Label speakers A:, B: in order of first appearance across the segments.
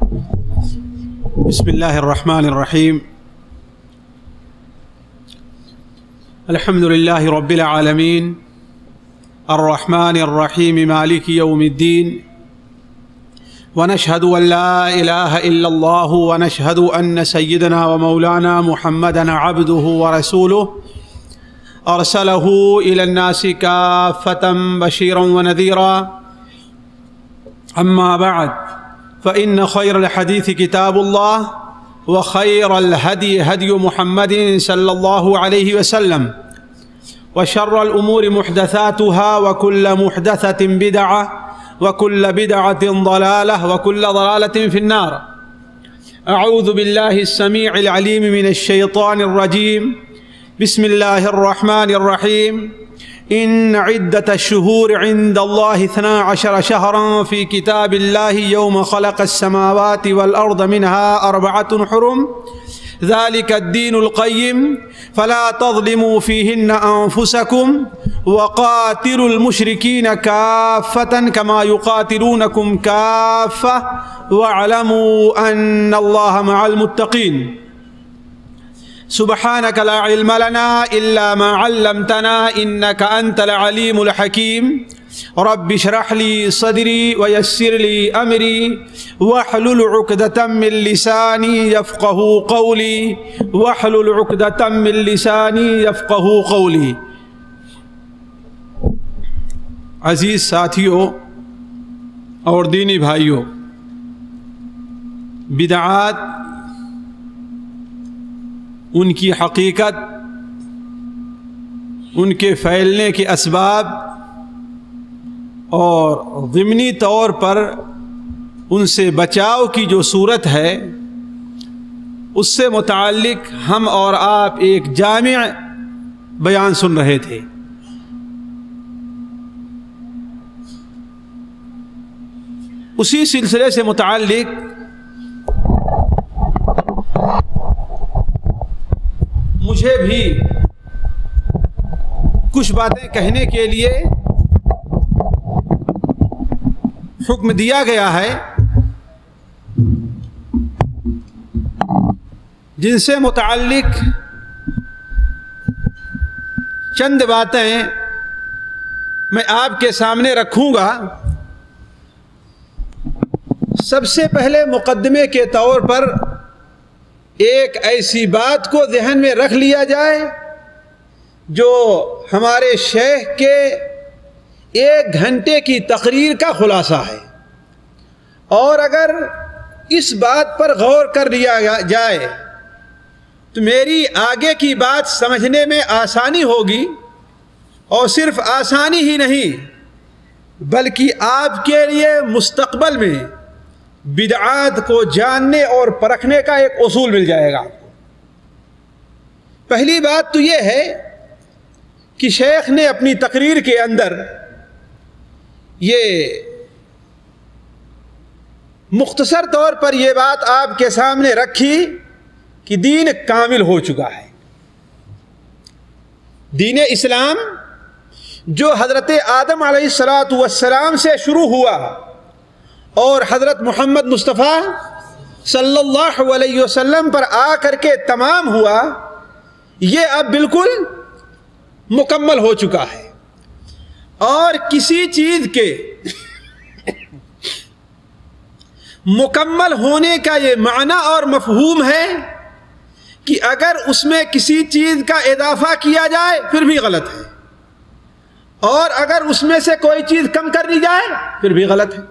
A: بسم الله الرحمن الرحيم. الحمد لله رب العالمين الرحمن الرحيم مالك يوم الدين، ونشهد أن لا إله إلا الله، ونشهد أن سيدنا ومولانا محمدا عبده ورسوله أرسله إلى الناس كافة بشيرا ونذيرا. أما بعد، فإن خير الحديث كتاب الله، وخير الهدي هدي محمد صلى الله عليه وسلم، وشر الأمور محدثاتها، وكل محدثة بدعة، وكل بدعة ضلالة، وكل ضلالة في النار. أعوذ بالله السميع العليم من الشيطان الرجيم. بسم الله الرحمن الرحيم. إن عدة الشهور عند الله 12 شهرا في كتاب الله يوم خلق السماوات والأرض منها 4 حرم، ذلك الدين القيم، فلا تظلموا فيهن أنفسكم، وقاتلوا المشركين كافة كما يقاتلونكم كافة، واعلموا أن الله مع المتقين. سبحانك لا علم لنا إلا ما علمتنا إنك أنت العليم الحكيم. رب اشرح لي صدري ويسر لي أمري واحلل عقدة من لساني يفقه قولي واحلل عقدة من لساني يفقه قولي. عزیز ساتھیوں اور دینی بھائیوں، بدعات، ان کی حقیقت، ان کے پھیلنے کے اسباب اور ضمنی طور پر ان سے بچاؤ کی جو صورت ہے، اس سے متعلق ہم اور آپ ایک جامع بیان سن رہے تھے. اسی سلسلے سے متعلق مجھے بھی کچھ باتیں کہنے کے لیے حکم دیا گیا ہے، جن سے متعلق چند باتیں میں آپ کے سامنے رکھوں گا. سب سے پہلے مقدمے کے طور پر ایک ایسی بات کو ذہن میں رکھ لیا جائے جو ہمارے شیخ کے 1 گھنٹے کی تقریر کا خلاصہ ہے، اور اگر اس بات پر غور کر لیا جائے تو میری آگے کی بات سمجھنے میں آسانی ہوگی، اور صرف آسانی ہی نہیں بلکہ آپ کے لیے مستقبل میں بدعات کو جاننے اور پرکھنے کا ایک اصول مل جائے گا. پہلی بات تو یہ ہے کہ شیخ نے اپنی تقریر کے اندر یہ مختصر طور پر یہ بات آپ کے سامنے رکھی کہ دین کامل ہو چکا ہے. دین اسلام جو حضرت آدم علیہ السلام سے شروع ہوا اور حضرت محمد مصطفیٰ صلی اللہ علیہ وسلم پر آ کر کے تمام ہوا، یہ اب بالکل مکمل ہو چکا ہے. اور کسی چیز کے مکمل ہونے کا یہ معنی اور مفہوم ہے کہ اگر اس میں کسی چیز کا اضافہ کیا جائے پھر بھی غلط ہے، اور اگر اس میں سے کوئی چیز کم کر دی جائے پھر بھی غلط ہے.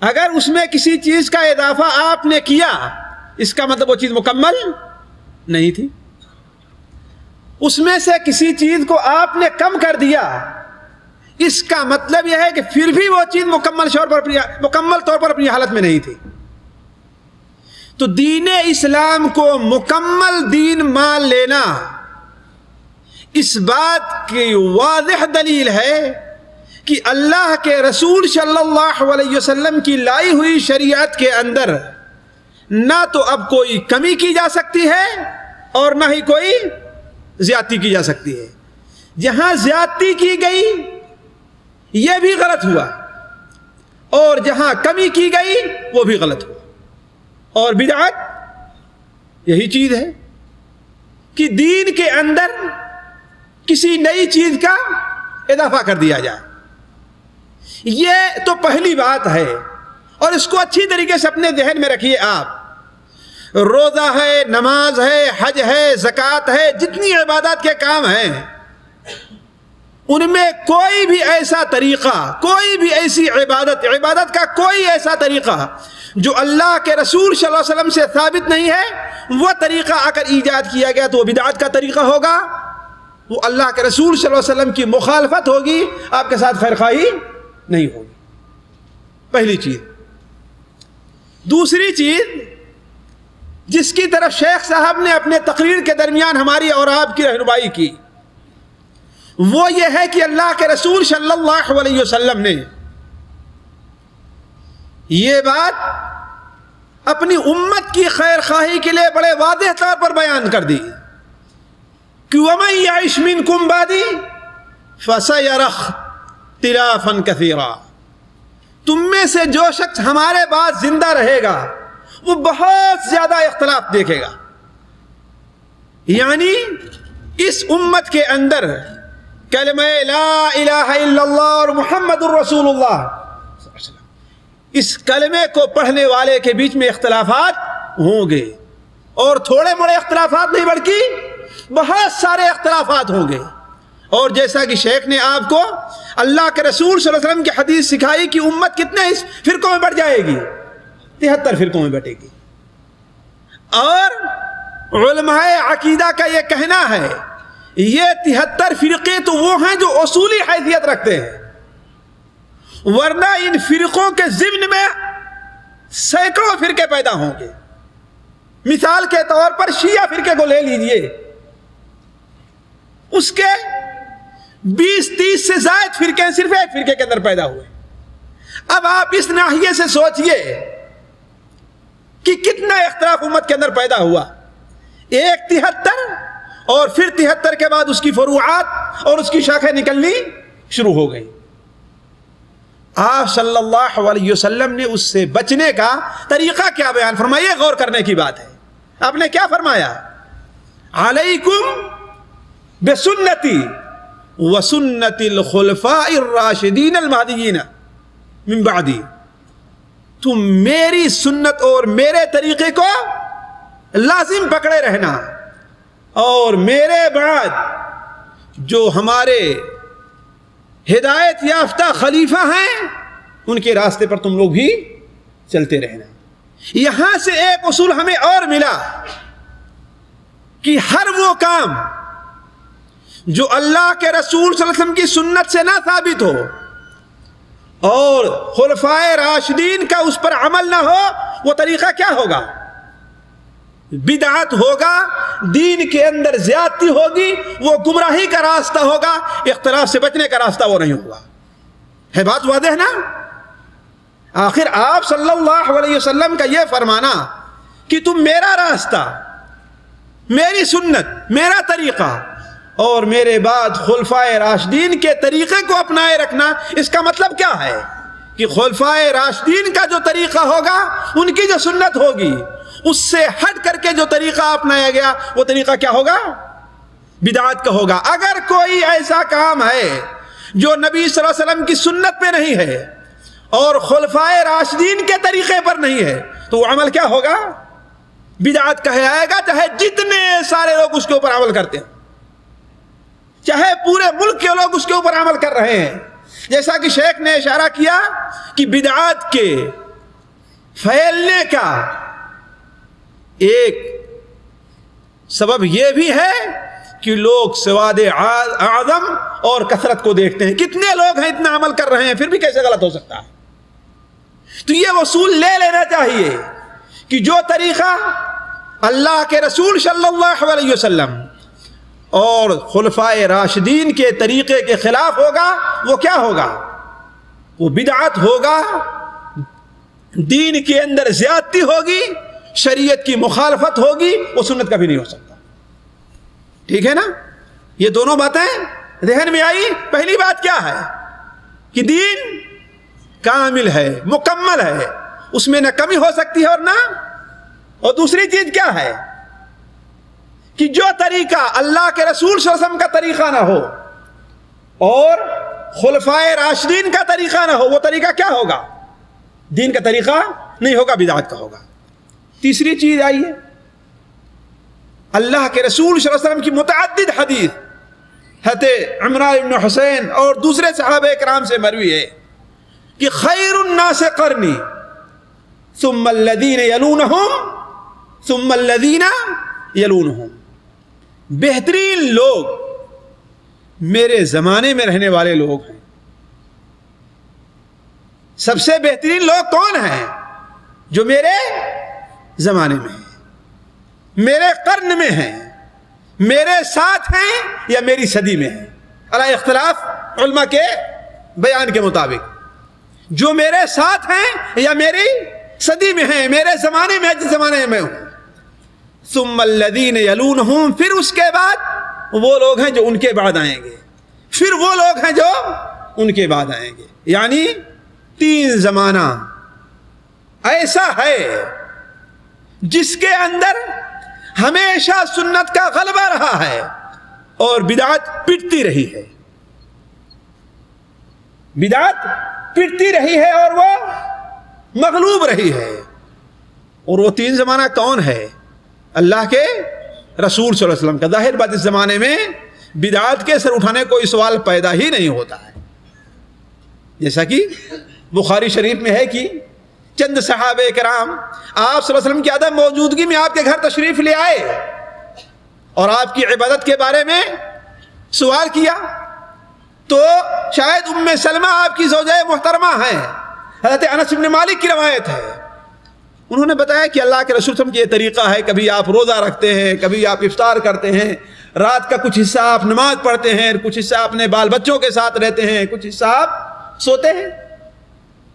A: اگر اس میں کسی چیز کا اضافہ آپ نے کیا، اس کا مطلب وہ چیز مکمل نہیں تھی. اس میں سے کسی چیز کو آپ نے کم کر دیا، اس کا مطلب یہ ہے کہ پھر بھی وہ چیز مکمل طور پر اپنی حالت میں نہیں تھی. تو دین اسلام کو مکمل دین مان لینا اس بات کی واضح دلیل ہے کہ اللہ کے رسول صلی اللہ علیہ وسلم کی لائی ہوئی شریعت کے اندر نہ تو اب کوئی کمی کی جا سکتی ہے اور نہ ہی کوئی زیادتی کی جا سکتی ہے. جہاں زیادتی کی گئی یہ بھی غلط ہوا، اور جہاں کمی کی گئی وہ بھی غلط ہوا۔ اور بدعت یہی چیز ہے کہ دین کے اندر کسی نئی چیز کا اضافہ کر دیا جائے، یہ تو پہلی بات ہے، اور اس کو اچھی طریقے سے اپنے ذہن میں رکھیے آپ۔ روزہ ہے، نماز ہے، حج ہے، زکوٰۃ ہے، جتنی عبادات کے کام ہیں، ان میں کوئی بھی ایسا طریقہ، کوئی بھی ایسی عبادت کا کوئی ایسا طریقہ جو اللہ کے رسول صلی اللہ علیہ وسلم سے ثابت نہیں ہے، وہ طریقہ اگر ایجاد کیا گیا تو وہ بدعت کا طریقہ ہوگا، وہ اللہ کے رسول صلی اللہ علیہ وسلم کی مخالفت ہوگی، آپ کے ساتھ خیرخواہی نہیں ہوگی۔ پہلی چیز۔ دوسری چیز جس کی طرف شیخ صاحب نے اپنے تقریر کے درمیان ہماری اور آپ کی رہنمائی کی، وہ یہ ہے کہ اللہ کے رسول صلی اللہ علیہ وسلم نے یہ بات اپنی امت کی خیر خواہی کے لیے بڑے واضح طور پر بیان کر دی کہ وَمَن يَعِشْ مِنْكُمْ بَعْدِي فَسَيَرَى اخْتِلَافًا كَثِيرًا، تم میں سے جو شخص ہمارے بعد زندہ رہے گا وہ بہت زیادہ اختلاف دیکھے گا۔ یعنی اس امت کے اندر کلمہ لا الہ الا اللہ اور محمد الرسول اللہ، اس کلمے کو پڑھنے والے کے بیچ میں اختلافات ہوں گے، اور تھوڑے بڑے اختلافات نہیں بلکہ بہت سارے اختلافات ہوں گے۔ اور جیسا کہ شیخ نے آپ کو اللہ کے رسول صلی اللہ علیہ وسلم کی حدیث سکھائی کہ امت کتنے فرقوں میں بٹ جائے گی، 73 فرقوں میں بٹے گی۔ اور علماء عقیدہ کا یہ کہنا ہے یہ 73 فرقے تو وہ ہیں جو اصولی حیثیت رکھتے ہیں، ورنہ ان فرقوں کے ضمن میں سینکڑوں فرقے پیدا ہوں گے۔ مثال کے طور پر شیعہ فرقے کو لے لیجئے، اس کے 20-30 سے زائد فرقے صرف ایک فرقے کے اندر پیدا ہوئے۔ اب آپ اس ناحیے سے سوچئے کہ کتنا اختلاف امت کے اندر پیدا ہوا، ایک 73 اور پھر 73 کے بعد اس کی فروعات اور اس کی شاخیں نکلنی شروع ہو گئی۔ آپ صلی اللہ علیہ وسلم نے اس سے بچنے کا طریقہ کیا بیان فرمایا، غور کرنے کی بات ہے۔ آپ نے کیا فرمایا؟ علیکم بسنتی وسنت الخلفاء الراشدین المہدیین من بعدی، تم میری سنت اور میرے طریقے کو لازم پکڑے رہنا، اور میرے بعد جو ہمارے ہدایت یافتہ خلیفہ ہیں ان کے راستے پر تم لوگ بھی چلتے رہنا۔ یہاں سے ایک اصول ہمیں اور ملا کہ ہر وہ کام جو اللہ کے رسول صلی اللہ علیہ وسلم کی سنت سے نہ ثابت ہو اور خلفائے راشدین کا اس پر عمل نہ ہو، وہ طریقہ کیا ہوگا؟ بدعت ہوگا، دین کے اندر زیادتی ہوگی، وہ گمراہی کا راستہ ہوگا، اختلاف سے بچنے کا راستہ وہ نہیں ہوگا۔ ہے بات واضح نا؟ آخر آپ صلی اللہ علیہ وسلم کا یہ فرمانا کہ تم میرا راستہ، میری سنت، میرا طریقہ اور میرے بعد خلفائے راشدین کے طریقے کو اپنائے رکھنا، اس کا مطلب کیا ہے کہ خلفائے راشدین کا جو طریقہ ہوگا، ان کی جو سنت ہوگی، اس سے ہٹ کر کے جو طریقہ اپنایا گیا وہ طریقہ کیا ہوگا؟ بدعت کا ہوگا۔ اگر کوئی ایسا کام ہے جو نبی صلی اللہ علیہ وسلم کی سنت پہ نہیں ہے اور خلفائے راشدین کے طریقے پر نہیں ہے تو وہ عمل کیا ہوگا؟ بدعت کہلائے گا، چاہے جتنے سارے لوگ اس کے اوپر عمل کرتے ہیں، چاہے پورے ملک کے لوگ اس کے اوپر عمل کر رہے ہیں۔ جیسا کہ شیخ نے اشارہ کیا کہ بدعات کے پھیلنے کا ایک سبب یہ بھی ہے کہ لوگ سواد اعظم اور کثرت کو دیکھتے ہیں، کتنے لوگ ہیں اتنا عمل کر رہے ہیں پھر بھی کیسے غلط ہو سکتا ہے؟ تو یہ اصول لے لینا چاہیے کہ جو طریقہ اللہ کے رسول صلی اللہ علیہ وسلم اور خلفائے راشدین کے طریقے کے خلاف ہوگا وہ کیا ہوگا؟ وہ بدعت ہوگا، دین کے اندر زیادتی ہوگی، شریعت کی مخالفت ہوگی، وہ سنت کبھی نہیں ہو سکتا۔ ٹھیک ہے نا؟ یہ دونوں باتیں ذہن میں آئی۔ پہلی بات کیا ہے کہ دین کامل ہے، مکمل ہے، اس میں نہ کمی ہو سکتی ہے اور نہ. اور دوسری چیز کیا ہے کہ جو طریقہ اللہ کے رسول صلی اللہ علیہ وسلم کا طریقہ نہ ہو اور خلفائے راشدین کا طریقہ نہ ہو، وہ طریقہ کیا ہوگا؟ دین کا طریقہ نہیں ہوگا، بدعت کا ہوگا. تیسری چیز آئیے، اللہ کے رسول صلی اللہ علیہ وسلم کی متعدد حدیث حضرت عمران بن حسین اور دوسرے صحابہ کرام سے مروی ہے کہ خیر الناس قرنی ثم الذین یلونہم ثم الذین یلونہم، بہترین لوگ میرے زمانے میں رہنے والے لوگ ہیں. سب سے بہترین لوگ کون ہیں؟ جو میرے زمانے میں ہیں، میرے قرن میں ہیں، میرے ساتھ ہیں یا میری صدی میں ہیں. علی اختلاف علماء کے بیان کے مطابق جو میرے ساتھ ہیں یا میری صدی میں ہیں، میرے زمانے میں، جس زمانے میں ہوں. ثم الذین یلونہم، پھر اس کے بعد وہ لوگ ہیں جو ان کے بعد آئیں گے، پھر وہ لوگ ہیں جو ان کے بعد آئیں گے. یعنی 3 زمانہ ایسا ہے جس کے اندر ہمیشہ سنت کا غلبہ رہا ہے اور بدعت پٹتی رہی ہے، بدعت پٹتی رہی ہے اور وہ مغلوب رہی ہے. اور وہ 3 زمانہ کون ہے؟ اللہ کے رسول صلی اللہ علیہ وسلم کا. ظاہر بات اس زمانے میں بدعات کے سر اٹھانے کوئی سوال پیدا ہی نہیں ہوتا ہے. جیسا کہ بخاری شریف میں ہے کہ چند صحابہ کرام آپ صلی اللہ علیہ وسلم کی عدم موجودگی میں آپ کے گھر تشریف لے آئے اور آپ کی عبادت کے بارے میں سوال کیا. تو شاید ام سلمہ آپ کی زوجہ محترمہ ہیں، حضرت انس بن مالک کی روایت ہے. انہوں نے بتایا کہ اللہ کے رسول صلی اللہ علیہ وسلم کی یہ طریقہ ہے، کبھی آپ روزہ رکھتے ہیں، کبھی آپ افطار کرتے ہیں، رات کا کچھ حصہ آپ نماز پڑھتے ہیں، کچھ حصہ اپنے بال بچوں کے ساتھ رہتے ہیں، کچھ حصہ آپ سوتے ہیں.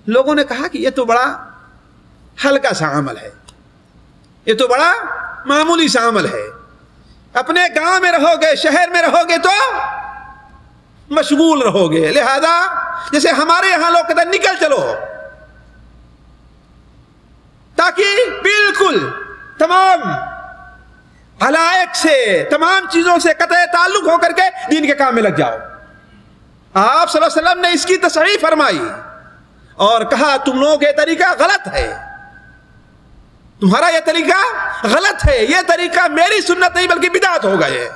A: لوگوں نے کہا کہ یہ تو بڑا ہلکا سا عمل ہے، یہ تو بڑا معمولی سا عمل ہے. اپنے گاؤں میں رہو گے، شہر میں رہو گے تو مشغول رہو گے، لہذا جیسے ہمارے یہاں لوگ کہتے ہیں نکل چلو، تاکہ بالکل تمام علائق سے، تمام چیزوں سے قطع تعلق ہو کر کے دین کے کام میں لگ جاؤ. آپ صلی اللہ علیہ وسلم نے اس کی تصحیح فرمائی اور کہا تم لوگوں کا یہ طریقہ غلط ہے، تمہارا یہ طریقہ غلط ہے، یہ طریقہ میری سنت نہیں بلکہ بدعت ہوگا. یہ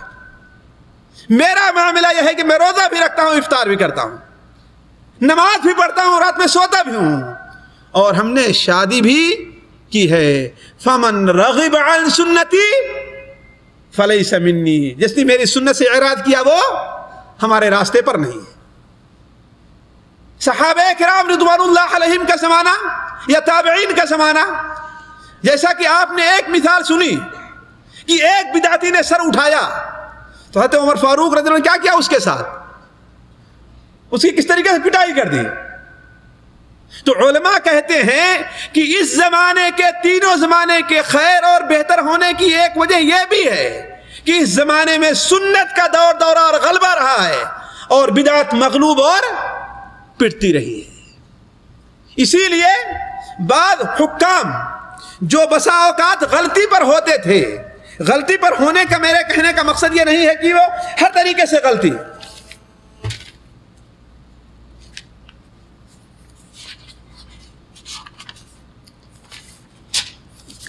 A: میرا معاملہ یہ ہے کہ میں روزہ بھی رکھتا ہوں، افطار بھی کرتا ہوں، نماز بھی پڑھتا ہوں، رات میں سوتا بھی ہوں، اور ہم نے شادی بھی کی ہے. فمن رغب عن سنتی فلیس منی، جس نے میری سنت سے اعراض کیا وہ ہمارے راستے پر نہیں ہے. صحابہ کرام رضوان اللہ علیہم کا زمانہ یا تابعین کا زمانہ، جیسا کہ آپ نے ایک مثال سنی کہ ایک بدعتی نے سر اٹھایا تو حضرت عمر فاروق رضی اللہ عنہ نے کیا اس کے ساتھ، اس کی کس طریقے سے پٹائی کر دی. تو علماء کہتے ہیں کہ اس زمانے کے، تینوں زمانے کے خیر اور بہتر ہونے کی ایک وجہ یہ بھی ہے کہ اس زمانے میں سنت کا دورہ اور غلبہ رہا ہے اور بدعت مغلوب اور پٹتی رہی ہے. اسی لیے بعض حکام جو بسا اوقات غلطی پر ہوتے تھے، غلطی پر ہونے کا میرے کہنے کا مقصد یہ نہیں ہے کہ وہ ہر طریقے سے غلطی،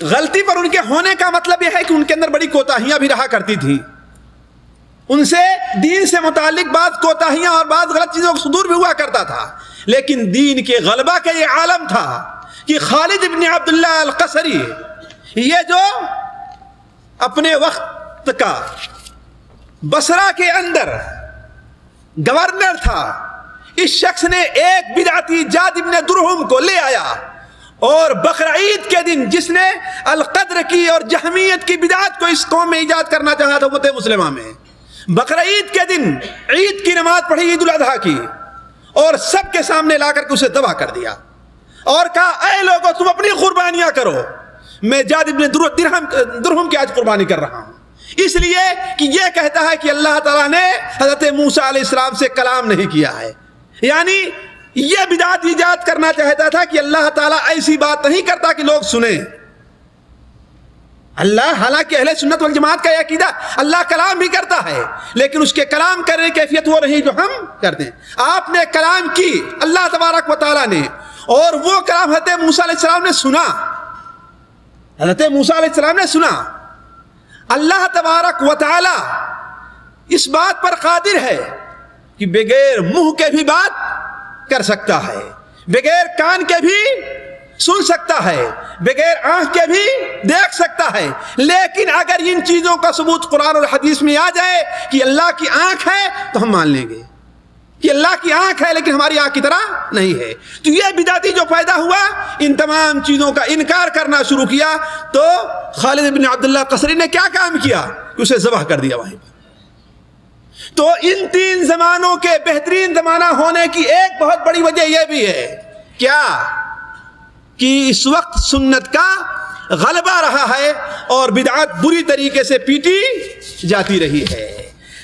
A: غلطی پر ان کے ہونے کا مطلب یہ ہے کہ ان کے اندر بڑی کوتاہیاں بھی رہا کرتی تھی، ان سے دین سے متعلق بعض کوتاہیاں اور بعض غلط چیزوں کو صدور بھی ہوا کرتا تھا. لیکن دین کے غلبہ کا یہ عالم تھا کہ خالد بن عبداللہ القصری، یہ جو اپنے وقت کا بصرہ کے اندر گورنر تھا، اس شخص نے ایک بدعتی جاد بن درہم کو لے آیا اور بقرعید کے دن، جس نے القدر کی اور جہمیت کی بدعت کو اس قوم میں ایجاد کرنا چاہا تھا امت مسلمہ میں، بقرعید کے دن عید کی نماز پڑھی، عید الاضحیٰ کی، اور سب کے سامنے لا کر کے اسے تباہ کر دیا اور کہا اے لوگو تم اپنی قربانیاں کرو، میں جاد بن درہم کی آج قربانی کر رہا ہوں. اس لیے کہ یہ کہتا ہے کہ اللہ تعالیٰ نے حضرت موسیٰ علیہ السلام سے کلام نہیں کیا ہے، یعنی یہ بدعت ایجاد کرنا چاہتا تھا کہ اللہ تعالیٰ ایسی بات نہیں کرتا کہ لوگ سنیں. اللہ حالانکہ اہل سنت والجماعت کا یہ عقیدہ اللہ کلام بھی کرتا ہے، لیکن اس کے کلام کرنے کی کیفیت وہ نہیں جو ہم کرتے ہیں. آپ نے کلام کی اللہ تبارک و تعالیٰ نے، اور وہ کلام حضرت موسیٰ علیہ السلام نے سنا. حضرت موسیٰ علیہ السلام نے سنا. اللہ تبارک و تعالیٰ اس بات پر قادر ہے کہ بغیر منہ کے بھی بات کر سکتا ہے، بغیر کان کے بھی سن سکتا ہے، بغیر آنکھ کے بھی دیکھ سکتا ہے. لیکن اگر ان چیزوں کا ثبوت قرآن اور حدیث میں آ جائے کہ اللہ کی آنکھ ہے تو ہم مان لیں گے کہ اللہ کی آنکھ ہے، لیکن ہماری آنکھ کی طرح نہیں ہے. تو یہ بدعتی جو پیدا ہوا، ان تمام چیزوں کا انکار کرنا شروع کیا. تو خالد بن عبداللہ قصری نے کیا کام کیا کہ اسے ذبح کر دیا وہیں پر. تو ان تین زمانوں کے بہترین زمانہ ہونے کی ایک بہت بڑی وجہ یہ بھی ہے کیا کہ اس وقت سنت کا غلبہ رہا ہے اور بدعت بری طریقے سے پیٹی جاتی رہی ہے.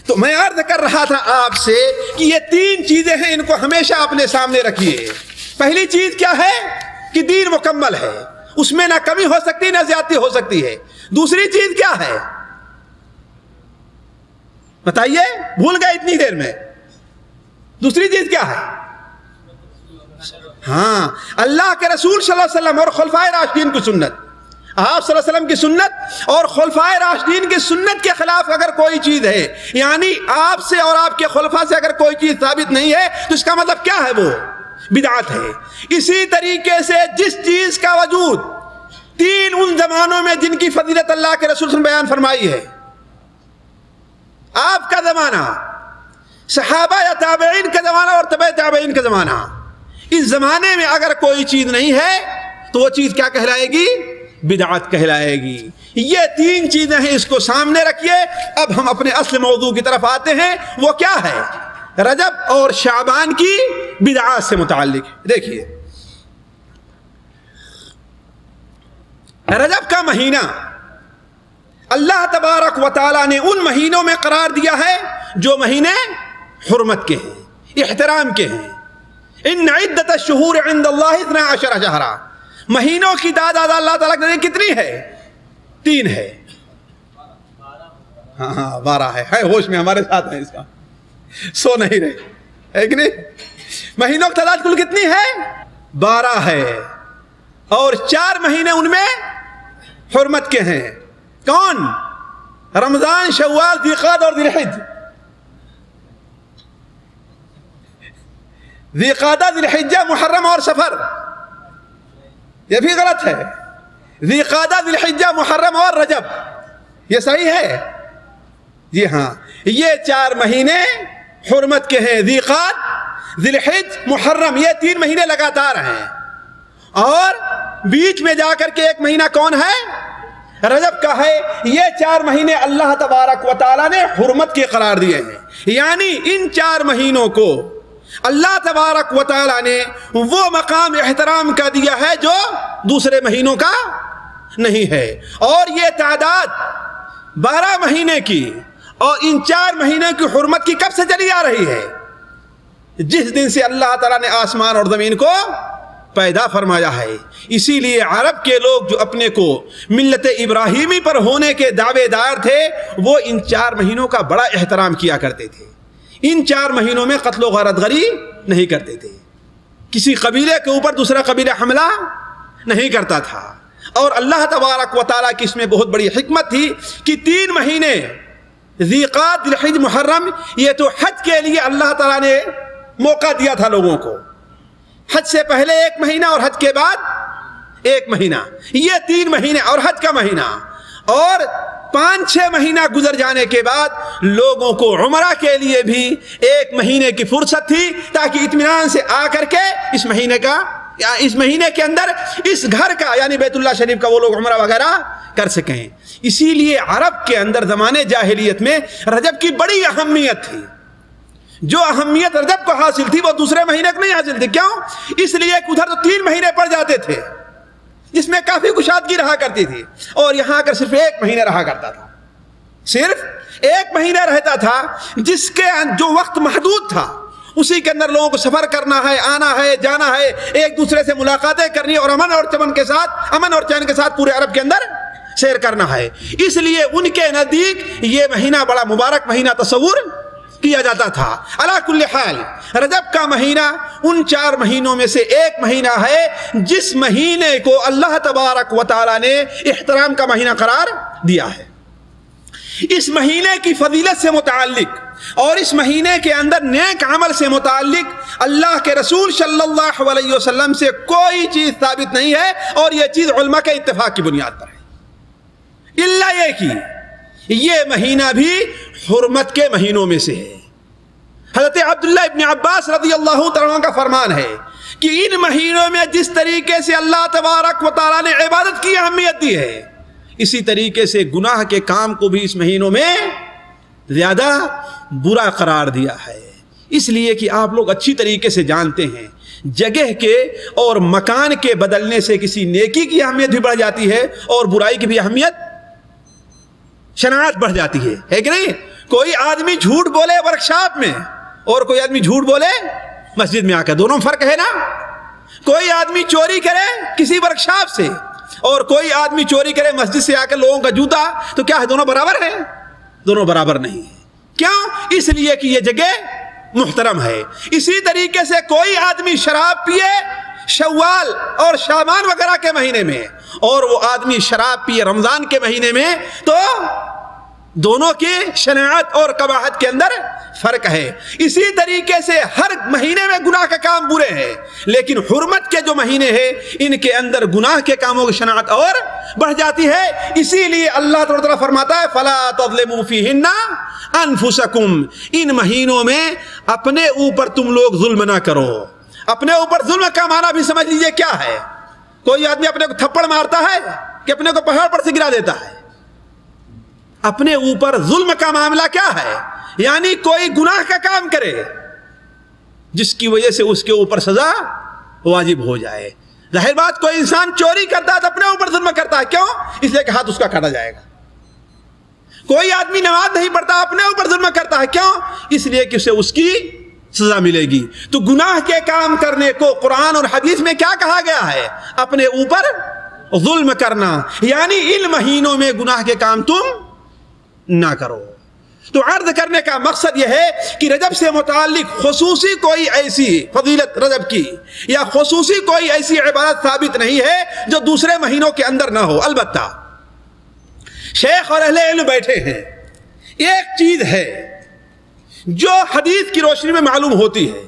A: تو میں عرض کر رہا تھا آپ سے کہ یہ تین چیزیں ہیں، ان کو ہمیشہ اپنے سامنے رکھیے. پہلی چیز کیا ہے کہ دین مکمل ہے، اس میں نہ کمی ہو سکتی نہ زیادتی ہو سکتی ہے. دوسری چیز کیا ہے بتائیے، بھول گئے اتنی دیر میں. دوسری چیز کیا ہے؟ ہاں، اللہ کے رسول صلی اللہ علیہ وسلم اور خلفائے راشدین کی سنت. آپ صلی اللہ علیہ وسلم کی سنت اور خلفائے راشدین کی سنت کے خلاف اگر کوئی چیز ہے، یعنی آپ سے اور آپ کے خلفاء سے اگر کوئی چیز ثابت نہیں ہے تو اس کا مطلب کیا ہے؟ وہ بدعت ہے. اسی طریقے سے جس چیز کا وجود تین ان زمانوں میں جن کی فضیلت اللہ کے رسول صلی اللہ علیہ وسلم بیان فرمائی ہے، آپ کا زمانہ، صحابہ یا تابعین کا زمانہ اور تبع تابعین کا زمانہ، اس زمانے میں اگر کوئی چیز نہیں ہے تو وہ چیز کیا کہلائے گی؟ بدعت کہلائے گی. یہ تین چیزیں ہیں، اس کو سامنے رکھیے. اب ہم اپنے اصل موضوع کی طرف آتے ہیں. وہ کیا ہے؟ رجب اور شعبان کی بدعات سے متعلق. دیکھیے، رجب کا مہینہ اللہ تبارک و تعالیٰ نے ان مہینوں میں قرار دیا ہے جو مہینے حرمت کے ہیں، احترام کے ہیں. ان عدت الشہور عند اللہ 12 شہرا. مہینوں کی تعداد اللہ تعالیٰ نے کتنی ہے؟ 3 ہے. ہاں 12 ہے ہوش میں ہمارے ساتھ ہیں، اس کا سو نہیں رہے ہے کہ نہیں. مہینوں کی تعداد کل کتنی ہے؟ 12 ہے، اور 4 مہینے ان میں حرمت کے ہیں. کون؟ رمضان، شوال، ذی القعدہ اور ذی الحجہ. ذی القعدہ، ذی الحجہ، محرم اور سفر. یہ بھی غلط ہے. ذی القعدہ، ذی الحجہ، محرم اور رجب، یہ صحیح ہے. جی ہاں، یہ 4 مہینے حرمت کے ہیں. ذی القعدہ، ذی الحجہ، محرم، یہ 3 مہینے لگاتار ہیں. اور بیچ میں جا کر کے ایک مہینہ کون ہے؟ رجب کا ہے. یہ 4 مہینے اللہ تبارک و تعالیٰ نے حرمت کے قرار دیے ہیں. یعنی ان 4 مہینوں کو اللہ تبارک و تعالیٰ نے وہ مقام احترام کا دیا ہے جو دوسرے مہینوں کا نہیں ہے. اور یہ تعداد 12 مہینے کی اور ان 4 مہینے کی حرمت کی کب سے چلی آ رہی ہے؟ جس دن سے اللہ تعالیٰ نے آسمان اور زمین کو پیدا فرمایا ہے. اسی لیے عرب کے لوگ جو اپنے کو ملت ابراہیمی پر ہونے کے دعوے دار تھے، وہ ان 4 مہینوں کا بڑا احترام کیا کرتے تھے. ان 4 مہینوں میں قتل و غارت گری نہیں کرتے تھے. کسی قبیلے کے اوپر دوسرا قبیلہ حملہ نہیں کرتا تھا. اور اللہ تبارک و تعالیٰ کی اس میں بہت بڑی حکمت تھی کہ 3 مہینے ذی القعدہ، ذی الحجہ، محرم، یہ تو حج کے لیے اللہ تعالیٰ نے موقع دیا تھا لوگوں کو. حج سے پہلے 1 مہینہ اور حج کے بعد 1 مہینہ، یہ 3 مہینے اور حج کا مہینہ. اور 5-6 مہینہ گزر جانے کے بعد لوگوں کو عمرہ کے لیے بھی 1 مہینے کی فرصت تھی، تاکہ اطمینان سے آ کر کے اس مہینے کے اندر اس گھر کا یعنی بیت اللہ شریف کا وہ لوگ عمرہ وغیرہ کر سکیں. اسی لیے عرب کے اندر زمانے جاہلیت میں رجب کی بڑی اہمیت تھی. جو اہمیت رجب کو حاصل تھی وہ دوسرے مہینے کو نہیں حاصل تھی. کیوں؟ اس لیے کہ ادھر تو 3 مہینے پڑ جاتے تھے جس میں کافی کشادگی رہا کرتی تھی، اور یہاں کر صرف 1 مہینہ رہا کرتا تھا. صرف 1 مہینہ رہتا تھا، جس کے جو وقت محدود تھا اسی کے اندر لوگوں کو سفر کرنا ہے، آنا ہے، جانا ہے، ایک دوسرے سے ملاقاتیں کرنی اور امن اور چین کے ساتھ پورے عرب کے اندر سیر کرنا ہے۔ اس لیے ان کے نزدیک یہ مہینہ بڑا مبارک مہینہ تصور کیا جاتا تھا۔ علی کل حال رجب کا مہینہ ان 4 مہینوں میں سے ایک مہینہ ہے جس مہینے کو اللہ تبارک و تعالی نے احترام کا مہینہ قرار دیا ہے۔ اس مہینے کی فضیلت سے متعلق اور اس مہینے کے اندر نیک عمل سے متعلق اللہ کے رسول صلی اللہ علیہ وسلم سے کوئی چیز ثابت نہیں ہے، اور یہ چیز علماء کے اتفاق کی بنیاد پر ہے، الا یہ کہ یہ مہینہ بھی حرمت کے مہینوں میں سے ہے۔ حضرت عبداللہ ابن عباس رضی اللہ تعالیٰ کا فرمان ہے کہ ان مہینوں میں جس طریقے سے اللہ تبارک و تعالیٰ نے عبادت کی اہمیت دی ہے، اسی طریقے سے گناہ کے کام کو بھی اس مہینوں میں زیادہ برا قرار دیا ہے۔ اس لیے کہ آپ لوگ اچھی طریقے سے جانتے ہیں جگہ کے اور مکان کے بدلنے سے کسی نیکی کی اہمیت بھی بڑھ جاتی ہے اور برائی کی بھی اہمیت شناعت بڑھ جاتی ہے کہ نہیں؟ کوئی آدمی جھوٹ بولے ورکشاپ میں اور کوئی آدمی جھوٹ بولے مسجد میں آ کر، دونوں فرق ہے نا؟ کوئی آدمی چوری کرے کسی ورکشاپ سے اور کوئی آدمی چوری کرے مسجد سے آ کر لوگوں کا جوتا، تو کیا ہے دونوں برابر ہیں؟ دونوں برابر نہیں ہیں۔ کیوں؟ اس لیے کہ یہ جگہ محترم ہے۔ اسی طریقے سے کوئی آدمی شراب پیے شوال اور شعبان وغیرہ کے مہینے میں اور وہ آدمی شراب پیے رمضان کے مہینے میں، تو دونوں کی شناعت اور قباحت کے اندر فرق ہے۔ اسی طریقے سے ہر مہینے میں گناہ کا کام برے ہیں، لیکن حرمت کے جو مہینے ہیں ان کے اندر گناہ کے کاموں کی شناعت اور بڑھ جاتی ہے۔ اسی لیے اللہ تعالیٰ فرماتا ہے فَلَا تَظْلِمُوا فِيهِنَّ أَنفُسَكُمْ، ان مہینوں میں اپنے اوپر تم لوگ ظلم نہ کرو۔ اپنے اوپر ظلم کا معنی بھی سمجھ لیجئے کیا ہے۔ کوئی آدمی اپنے کو تھپڑ مارتا ہے کہ اپنے کو پہاڑ پر سے گرا دیتا ہے؟ اپنے اوپر ظلم کا معاملہ کیا ہے؟ یعنی کوئی گناہ کا کام کرے جس کی وجہ سے اس کے اوپر سزا واجب ہو جائے۔ ظاہر بات کوئی انسان چوری کرتا ہے تو اپنے اوپر ظلم کرتا ہے، کیوں؟ اس لیے کہ ہاتھ اس کا کاٹا جائے گا۔ کوئی آدمی نماز نہیں پڑھتا اپنے اوپر ظلم کرتا ہے، کیوں؟ اس لیے کہ اسے اس کی سزا ملے گی۔ تو گناہ کے کام کرنے کو قرآن اور حدیث میں کیا کہا گیا ہے؟ اپنے اوپر ظلم کرنا، یعنی ان مہینوں میں گناہ کے کام تم نہ کرو۔ تو عرض کرنے کا مقصد یہ ہے کہ رجب سے متعلق خصوصی کوئی ایسی فضیلت رجب کی یا خصوصی کوئی ایسی عبادت ثابت نہیں ہے جو دوسرے مہینوں کے اندر نہ ہو۔ البتہ شیخ اور اہل علم بیٹھے ہیں، ایک چیز ہے جو حدیث کی روشنی میں معلوم ہوتی ہے،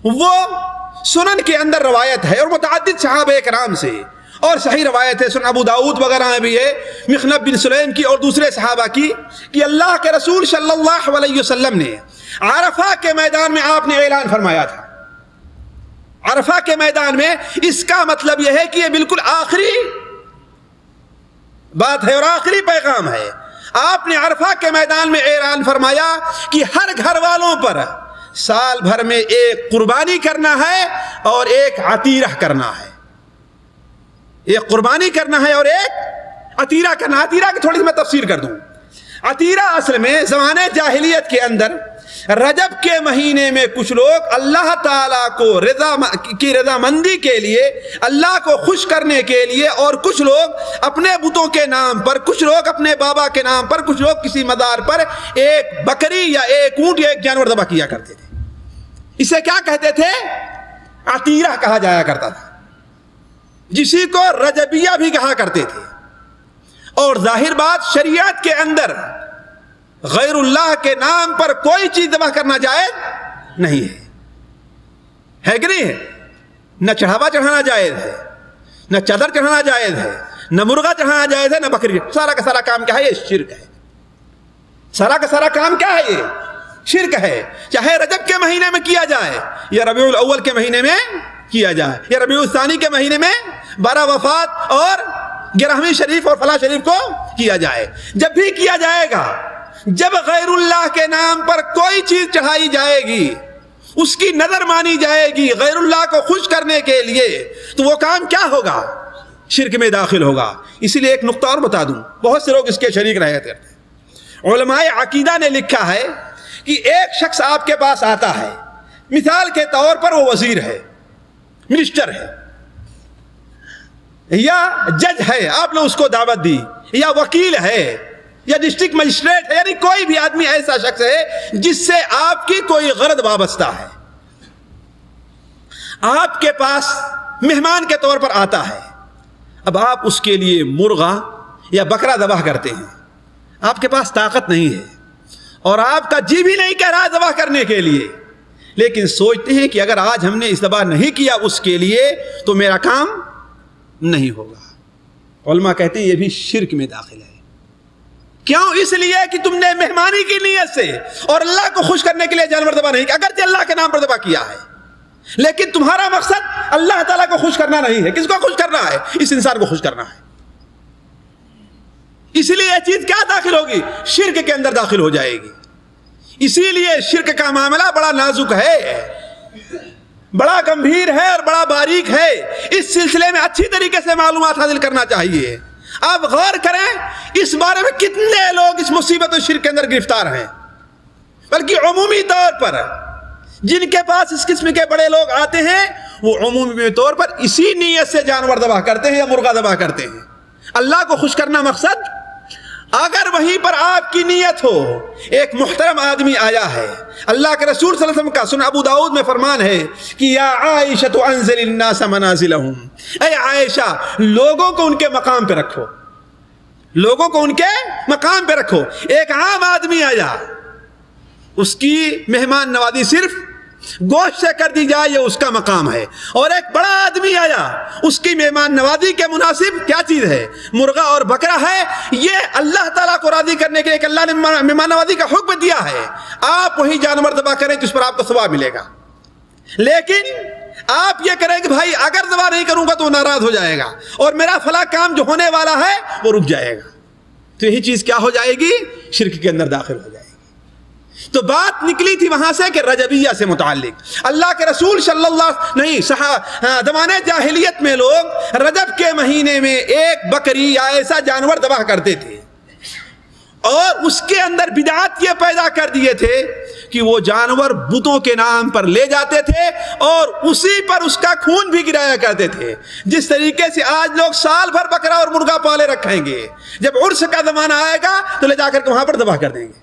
A: وہ سنن کے اندر روایت ہے اور متعدد صحابہ کرام سے، اور صحیح روایت ہے سنن ابو داؤد وغیرہ میں بھی ہے، مخنب بن سلیم کی اور دوسرے صحابہ کی، کہ اللہ کے رسول صلی اللہ علیہ وسلم نے عرفہ کے میدان میں آپ نے اعلان فرمایا تھا۔ عرفہ کے میدان میں، اس کا مطلب یہ ہے کہ یہ بالکل آخری بات ہے اور آخری پیغام ہے۔ آپ نے عرفہ کے میدان میں اعلان فرمایا کہ ہر گھر والوں پر سال بھر میں ایک قربانی کرنا ہے اور ایک عتیرہ کرنا ہے۔ ایک قربانی کرنا ہے اور ایک عتیرہ کرنا۔ عتیرہ کی تھوڑی سی میں تفسیر کر دوں۔ عتیرہ اصل میں زمانے جاہلیت کے اندر رجب کے مہینے میں کچھ لوگ اللہ تعالیٰ کو رضا مندی کے لیے، اللہ کو خوش کرنے کے لیے، اور کچھ لوگ اپنے بتوں کے نام پر، کچھ لوگ اپنے بابا کے نام پر، کچھ لوگ کسی مزار پر ایک بکری یا ایک اونٹ یا ایک جانور ذبح کیا کرتے تھے۔ اسے کیا کہتے تھے؟ عتیرہ کہا جایا کرتا تھا، جسی کو رجبیہ بھی کہا کرتے تھے۔ اور ظاہر بات شریعت کے اندر غیر اللہ کے نام پر کوئی چیز ذبح کرنا جائز نہیں ہے کہ نہیں ہے؟ نہ چڑھاوا چڑھانا جائز ہے، نہ چادر چڑھانا جائز ہے، نہ مرغا چڑھانا جائز ہے، نہ بکری۔ سارا کا سارا کام کیا ہے؟ یہ شرک ہے۔ سارا کا سارا کام کیا ہے؟ یہ شرک ہے۔ چاہے رجب کے مہینے میں کیا جائے یا ربیع الاول کے مہینے میں کیا جائے یا ربیع الثانی کے مہینے میں 12 وفات اور 11ویں شریف اور فلاں شریف کو کیا جائے، جب بھی کیا جائے گا، جب غیر اللہ کے نام پر کوئی چیز چڑھائی جائے گی، اس کی نظر مانی جائے گی غیر اللہ کو خوش کرنے کے لیے، تو وہ کام کیا ہوگا؟ شرک میں داخل ہوگا۔ اسی لیے ایک نقطہ اور بتا دوں، بہت سے لوگ اس کے شریک رہے تھے۔ علماء عقیدہ نے لکھا ہے کہ ایک شخص آپ کے پاس آتا ہے، مثال کے طور پر وہ وزیر ہے، منسٹر ہے، یا جج ہے، آپ نے اس کو دعوت دی، یا وکیل ہے، یا ڈسٹرکٹ مجسٹریٹ ہے، یعنی کوئی بھی آدمی ایسا شخص ہے جس سے آپ کی کوئی غرض وابستہ ہے، آپ کے پاس مہمان کے طور پر آتا ہے، اب آپ اس کے لیے مرغا یا بکرا ذبح کرتے ہیں، آپ کے پاس طاقت نہیں ہے اور آپ کا جی بھی نہیں کہہ رہا ذبح کرنے کے لیے، لیکن سوچتے ہیں کہ اگر آج ہم نے اس ذبح نہیں کیا اس کے لیے تو میرا کام نہیں ہوگا۔ علماء کہتے ہیں یہ بھی شرک میں داخل ہے۔ کیوں؟ اس لیے کہ تم نے مہمانی کی نیت سے اور اللہ کو خوش کرنے کے لیے جانور ذبح نہیں کیا، اگرچہ اللہ کے نام پر ذبح کیا ہے، لیکن تمہارا مقصد اللہ تعالیٰ کو خوش کرنا نہیں ہے۔ کس کو خوش کرنا ہے؟ اس انسان کو خوش کرنا ہے۔ اس لیے یہ چیز کیا داخل ہوگی؟ شرک کے اندر داخل ہو جائے گی۔ اسی لیے شرک کا معاملہ بڑا نازک ہے، بڑا گمبھیر ہے اور بڑا باریک ہے۔ اس سلسلے میں اچھی طریقے سے معلومات حاصل کرنا چاہیے۔ آپ غور کریں اس بارے میں کتنے لوگ اس مصیبت و شرک کے اندر گرفتار ہیں، بلکہ عمومی طور پر جن کے پاس اس قسم کے بڑے لوگ آتے ہیں وہ عمومی طور پر اسی نیت سے جانور ذبح کرتے ہیں یا مرغا ذبح کرتے ہیں، اللہ کو خوش کرنا مقصد۔ اگر وہیں پر آپ کی نیت ہو، ایک محترم آدمی آیا ہے، اللہ کے رسول صلی اللہ علیہ وسلم کا سنن ابو داؤد میں فرمان ہے کہ یا عائشہ انزل الناس منازلہم، اے عائشہ لوگوں کو ان کے مقام پہ رکھو، لوگوں کو ان کے مقام پہ رکھو۔ ایک عام آدمی آیا، اس کی مہمان نوازی صرف گوشت سے کر دی جائے، یہ اس کا مقام ہے، اور ایک بڑا آدمی آیا، اس کی مہمان نوازی کے مناسب کیا چیز ہے؟ مرغا اور بکرا ہے۔ یہ اللہ تعالیٰ کو راضی کرنے کے لیے کہ اللہ نے مہمان نوازی کا حکم دیا ہے، آپ وہی جانور ذبح کریں جس پر آپ کو ثواب ملے گا۔ لیکن آپ یہ کریں کہ بھائی اگر ذبح نہیں کروں گا تو ناراض ہو جائے گا اور میرا فلاں کام جو ہونے والا ہے وہ رک جائے گا، تو یہی چیز کیا ہو جائے گی؟ شرک کے اندر داخل ہو جائے گی۔ تو بات نکلی تھی وہاں سے کہ رجبیہ سے متعلق اللہ کے رسول صلی اللہ نہیں زمانے جاہلیت میں لوگ رجب کے مہینے میں ایک بکری یا ایسا جانور ذبح کرتے تھے، اور اس کے اندر بدعت یہ پیدا کر دیے تھے کہ وہ جانور بتوں کے نام پر لے جاتے تھے اور اسی پر اس کا خون بھی گرایا کرتے تھے۔ جس طریقے سے آج لوگ سال بھر بکرا اور مرغا پالے رکھیں گے، جب عرس کا زمانہ آئے گا تو لے جا کر کے وہاں پر ذبح کر دیں گے۔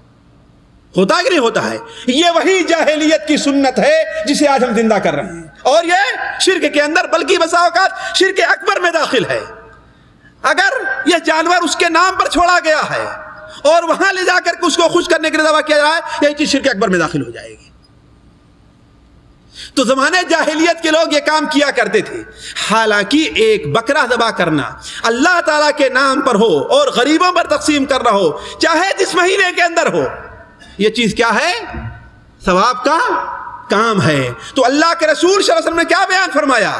A: ہوتا کہ نہیں ہوتا ہے؟ یہ وہی جاہلیت کی سنت ہے جسے آج ہم زندہ کر رہے ہیں، اور یہ شرک کے اندر بلکہ بسا اوقات شرک اکبر میں داخل ہے۔ اگر یہ جانور اس کے نام پر چھوڑا گیا ہے اور وہاں لے جا کر کے اس کو خوش کرنے کے لیے ذبح کیا جا رہا ہے، یہی چیز شرک اکبر میں داخل ہو جائے گی۔ تو زمانے جاہلیت کے لوگ یہ کام کیا کرتے تھے۔ حالانکہ ایک بکرا ذبح کرنا اللہ تعالیٰ کے نام پر ہو اور غریبوں پر تقسیم کرنا ہو، چاہے جس مہینے کے اندر ہو، یہ چیز کیا ہے؟ ثواب کا کام ہے۔ تو اللہ کے رسول صلی اللہ علیہ وسلم نے کیا بیان فرمایا؟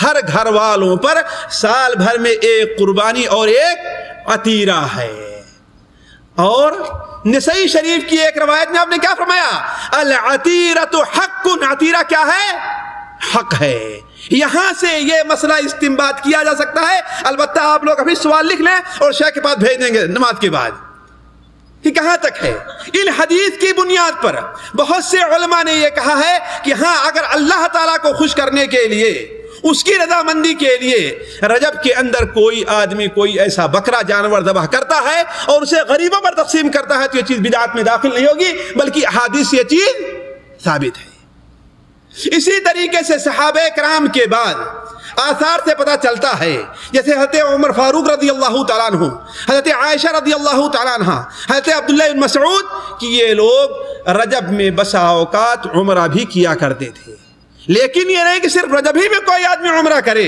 A: ہر گھر والوں پر سال بھر میں ایک قربانی اور ایک عطیرہ ہے۔ اور نسائی شریف کی ایک روایت میں آپ نے کیا فرمایا؟ العطیرۃ حق، عطیرہ کیا ہے؟ حق ہے۔ یہاں سے یہ مسئلہ استنباط کیا جا سکتا ہے، البتہ آپ لوگ ابھی سوال لکھ لیں اور شیخ کے پاس بھیج دیں گے نماز کے بعد، کہ کہاں تک ہے۔ ان حدیث کی بنیاد پر بہت سے علماء نے یہ کہا ہے کہ ہاں، اگر اللہ تعالیٰ کو خوش کرنے کے لیے، اس کی رضامندی کے لیے رجب کے اندر کوئی آدمی کوئی ایسا بکرا جانور ذبح کرتا ہے اور اسے غریبوں پر تقسیم کرتا ہے تو یہ چیز بدعت میں داخل نہیں ہوگی، بلکہ احادیث سے یہ چیز ثابت ہے۔ اسی طریقے سے صحابہ کرام کے بعد آثار سے پتہ چلتا ہے، جیسے حضرت عمر فاروق رضی اللہ تعالیٰ عنہ، حضرت عائشہ رضی اللہ تعالیٰ عنہ، حضرت عبداللہ بن مسعود، کہ یہ لوگ رجب میں بسا اوقات عمرہ بھی کیا کرتے تھے۔ لیکن یہ نہیں کہ صرف رجب ہی میں کوئی آدمی عمرہ کرے۔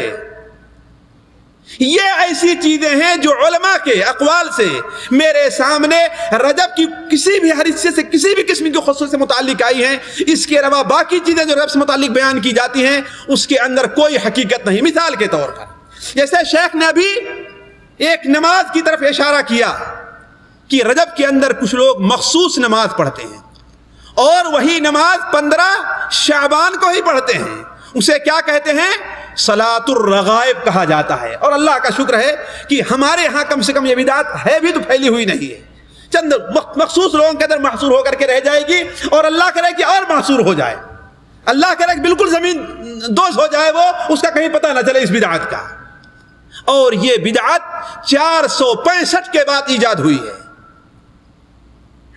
A: یہ ایسی چیزیں ہیں جو علماء کے اقوال سے میرے سامنے رجب کی کسی بھی حصے سے کسی بھی قسم کی خصوصیت سے متعلق آئی ہیں۔ اس کے علاوہ باقی چیزیں جو رجب سے متعلق بیان کی جاتی ہیں اس کے اندر کوئی حقیقت نہیں۔ مثال کے طور پر جیسے شیخ نے ابھی ایک نماز کی طرف اشارہ کیا کہ رجب کے اندر کچھ لوگ مخصوص نماز پڑھتے ہیں اور وہی نماز 15 شعبان کو ہی پڑھتے ہیں، اسے کیا کہتے ہیں؟ صلاۃ الرغائب کہا جاتا ہے۔ اور اللہ کا شکر ہے کہ ہمارے ہاں کم سے کم یہ بدعت ہے بھی تو پھیلی ہوئی نہیں ہے، چند مخصوص لوگوں کے اندر محصور ہو کر کے رہ جائے گی، اور اللہ کرے کہ اور محصور ہو جائے۔ اللہ کرے بالکل زمین دوز ہو جائے وہ، اس کا کہیں پتہ نہ چلے اس بدعت کا. اور یہ بدعت 465 کے بعد ایجاد ہوئی ہے.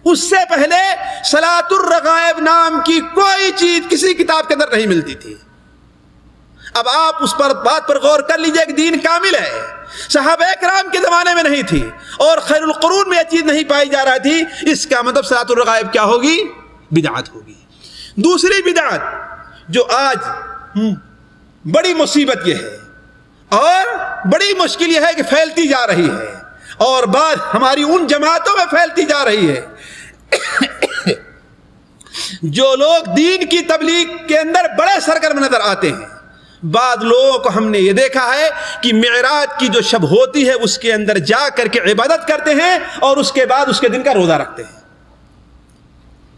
A: اس سے پہلے صلاۃ الرغائب نام کی کوئی چیز کسی کتاب کے اندر نہیں ملتی تھی. اب آپ اس پر بات پر غور کر لیجئے کہ دین کامل ہے. صحابہ کرام کے زمانے میں نہیں تھی اور خیر القرون میں یہ چیز نہیں پائی جا رہی تھی. اس کا مطلب صلاۃ الرغائب کیا ہوگی؟ بدعت ہوگی. دوسری بدعت جو آج بڑی مصیبت یہ ہے اور بڑی مشکل یہ ہے کہ پھیلتی جا رہی ہے اور بعد ہماری ان جماعتوں میں پھیلتی جا رہی ہے جو لوگ دین کی تبلیغ کے اندر بڑے سرگرم نظر آتے ہیں. بعض لوگوں کو ہم نے یہ دیکھا ہے کہ معراج کی جو شب ہوتی ہے اس کے اندر جا کر کے عبادت کرتے ہیں اور اس کے بعد اس کے دن کا روزہ رکھتے ہیں.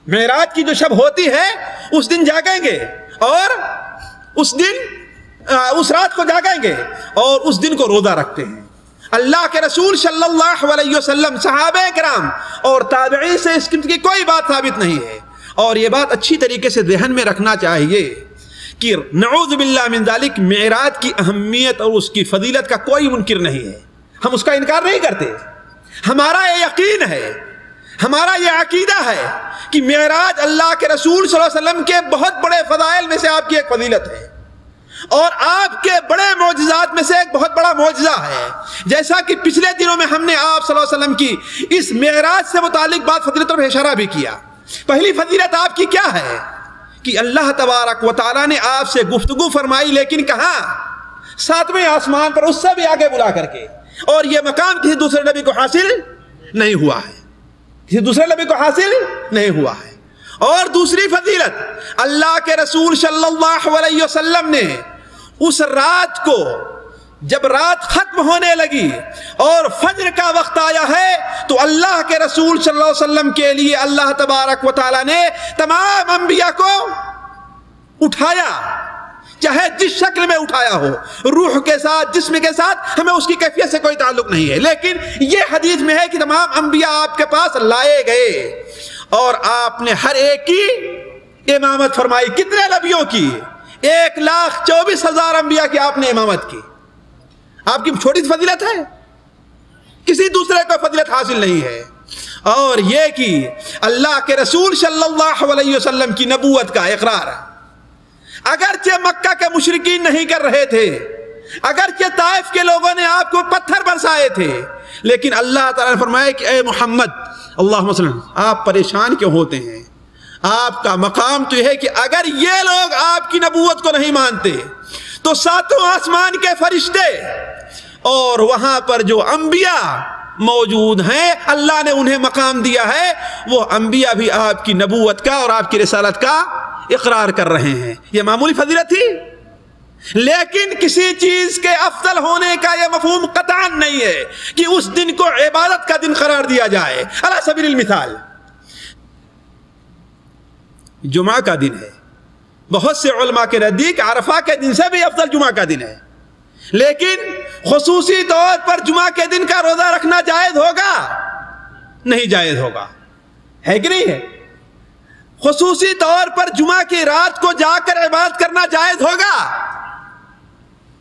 A: معراج کی جو شب ہوتی ہے اس دن جاگیں گے اور اس رات کو جاگیں گے اور اس دن کو روزہ رکھتے ہیں. اللہ کے رسول صلی اللہ علیہ وسلم، صحابہ کرام اور تابعین سے اس قسم کی کوئی بات ثابت نہیں ہے. اور یہ بات اچھی طریقے سے ذہن میں رکھنا چاہیے کہ نعوذ باللہ من ذالک معراج کی اہمیت اور اس کی فضیلت کا کوئی منکر نہیں ہے. ہم اس کا انکار نہیں کرتے. ہمارا یہ یقین ہے، ہمارا یہ عقیدہ ہے کہ معراج اللہ کے رسول صلی اللہ علیہ وسلم کے بہت بڑے فضائل میں سے آپ کی ایک فضیلت ہے اور آپ کے بڑے معجزات میں سے ایک بہت بڑا معجزہ ہے. جیسا کہ پچھلے دنوں میں ہم نے آپ صلی اللہ علیہ وسلم کی اس معراج سے متعلق بات فضیلت اور اشارہ بھی کیا. پہلی فضیلت آپ کی کیا ہے کہ اللہ تبارک و تعالیٰ نے آپ سے گفتگو فرمائی، لیکن کہاں؟ 7ویں آسمان پر، اس سے بھی آگے بلا کر کے. اور یہ مقام کسی دوسرے نبی کو حاصل نہیں ہوا ہے، کسی دوسرے نبی کو حاصل نہیں ہوا ہے. اور دوسری فضیلت، اللہ کے رسول صلی اللہ علیہ وسلم نے اس رات کو جب رات ختم ہونے لگی اور فجر کا وقت آیا ہے تو اللہ کے رسول صلی اللہ علیہ وسلم کے لیے اللہ تبارک و تعالیٰ نے تمام انبیاء کو اٹھایا، چاہے جس شکل میں اٹھایا ہو، روح کے ساتھ، جسم کے ساتھ، ہمیں اس کی کیفیت سے کوئی تعلق نہیں ہے. لیکن یہ حدیث میں ہے کہ تمام انبیاء آپ کے پاس لائے گئے اور آپ نے ہر ایک کی امامت فرمائی. کتنے نبیوں کی؟ 1,24,000 انبیاء کی آپ نے امامت کی. آپ کی چھوٹی فضیلت ہے؟ کسی دوسرے کو فضیلت حاصل نہیں ہے. اور یہ کہ اللہ کے رسول صلی اللہ علیہ وسلم کی نبوت کا اقرار اگرچہ مکہ کے مشرکین نہیں کر رہے تھے، اگرچہ طائف کے لوگوں نے آپ کو پتھر برسائے تھے، لیکن اللہ تعالیٰ نے فرمایا کہ اے محمد اللہم صلی اللہ علیہ وسلم، آپ پریشان کیوں ہوتے ہیں؟ آپ کا مقام تو یہ ہے کہ اگر یہ لوگ آپ کی نبوت کو نہیں مانتے تو 7 آسمان کے فرشتے اور وہاں پر جو انبیاء موجود ہیں، اللہ نے انہیں مقام دیا ہے، وہ انبیاء بھی آپ کی نبوت کا اور آپ کی رسالت کا اقرار کر رہے ہیں. یہ معمولی فضیلت تھی. لیکن کسی چیز کے افضل ہونے کا یہ مفہوم قطعاً نہیں ہے کہ اس دن کو عبادت کا دن قرار دیا جائے. علی سبیل المثال جمعہ کا دن ہے، بہت سے علماء کے نزدیک عرفہ کے دن سے بھی افضل جمعہ کا دن ہے، لیکن خصوصی طور پر جمعہ کے دن کا روزہ رکھنا جائز ہوگا؟ نہیں جائز ہوگا، ہے کہ نہیں ہے؟ خصوصی طور پر جمعہ کی رات کو جا کر عبادت کرنا جائز ہوگا؟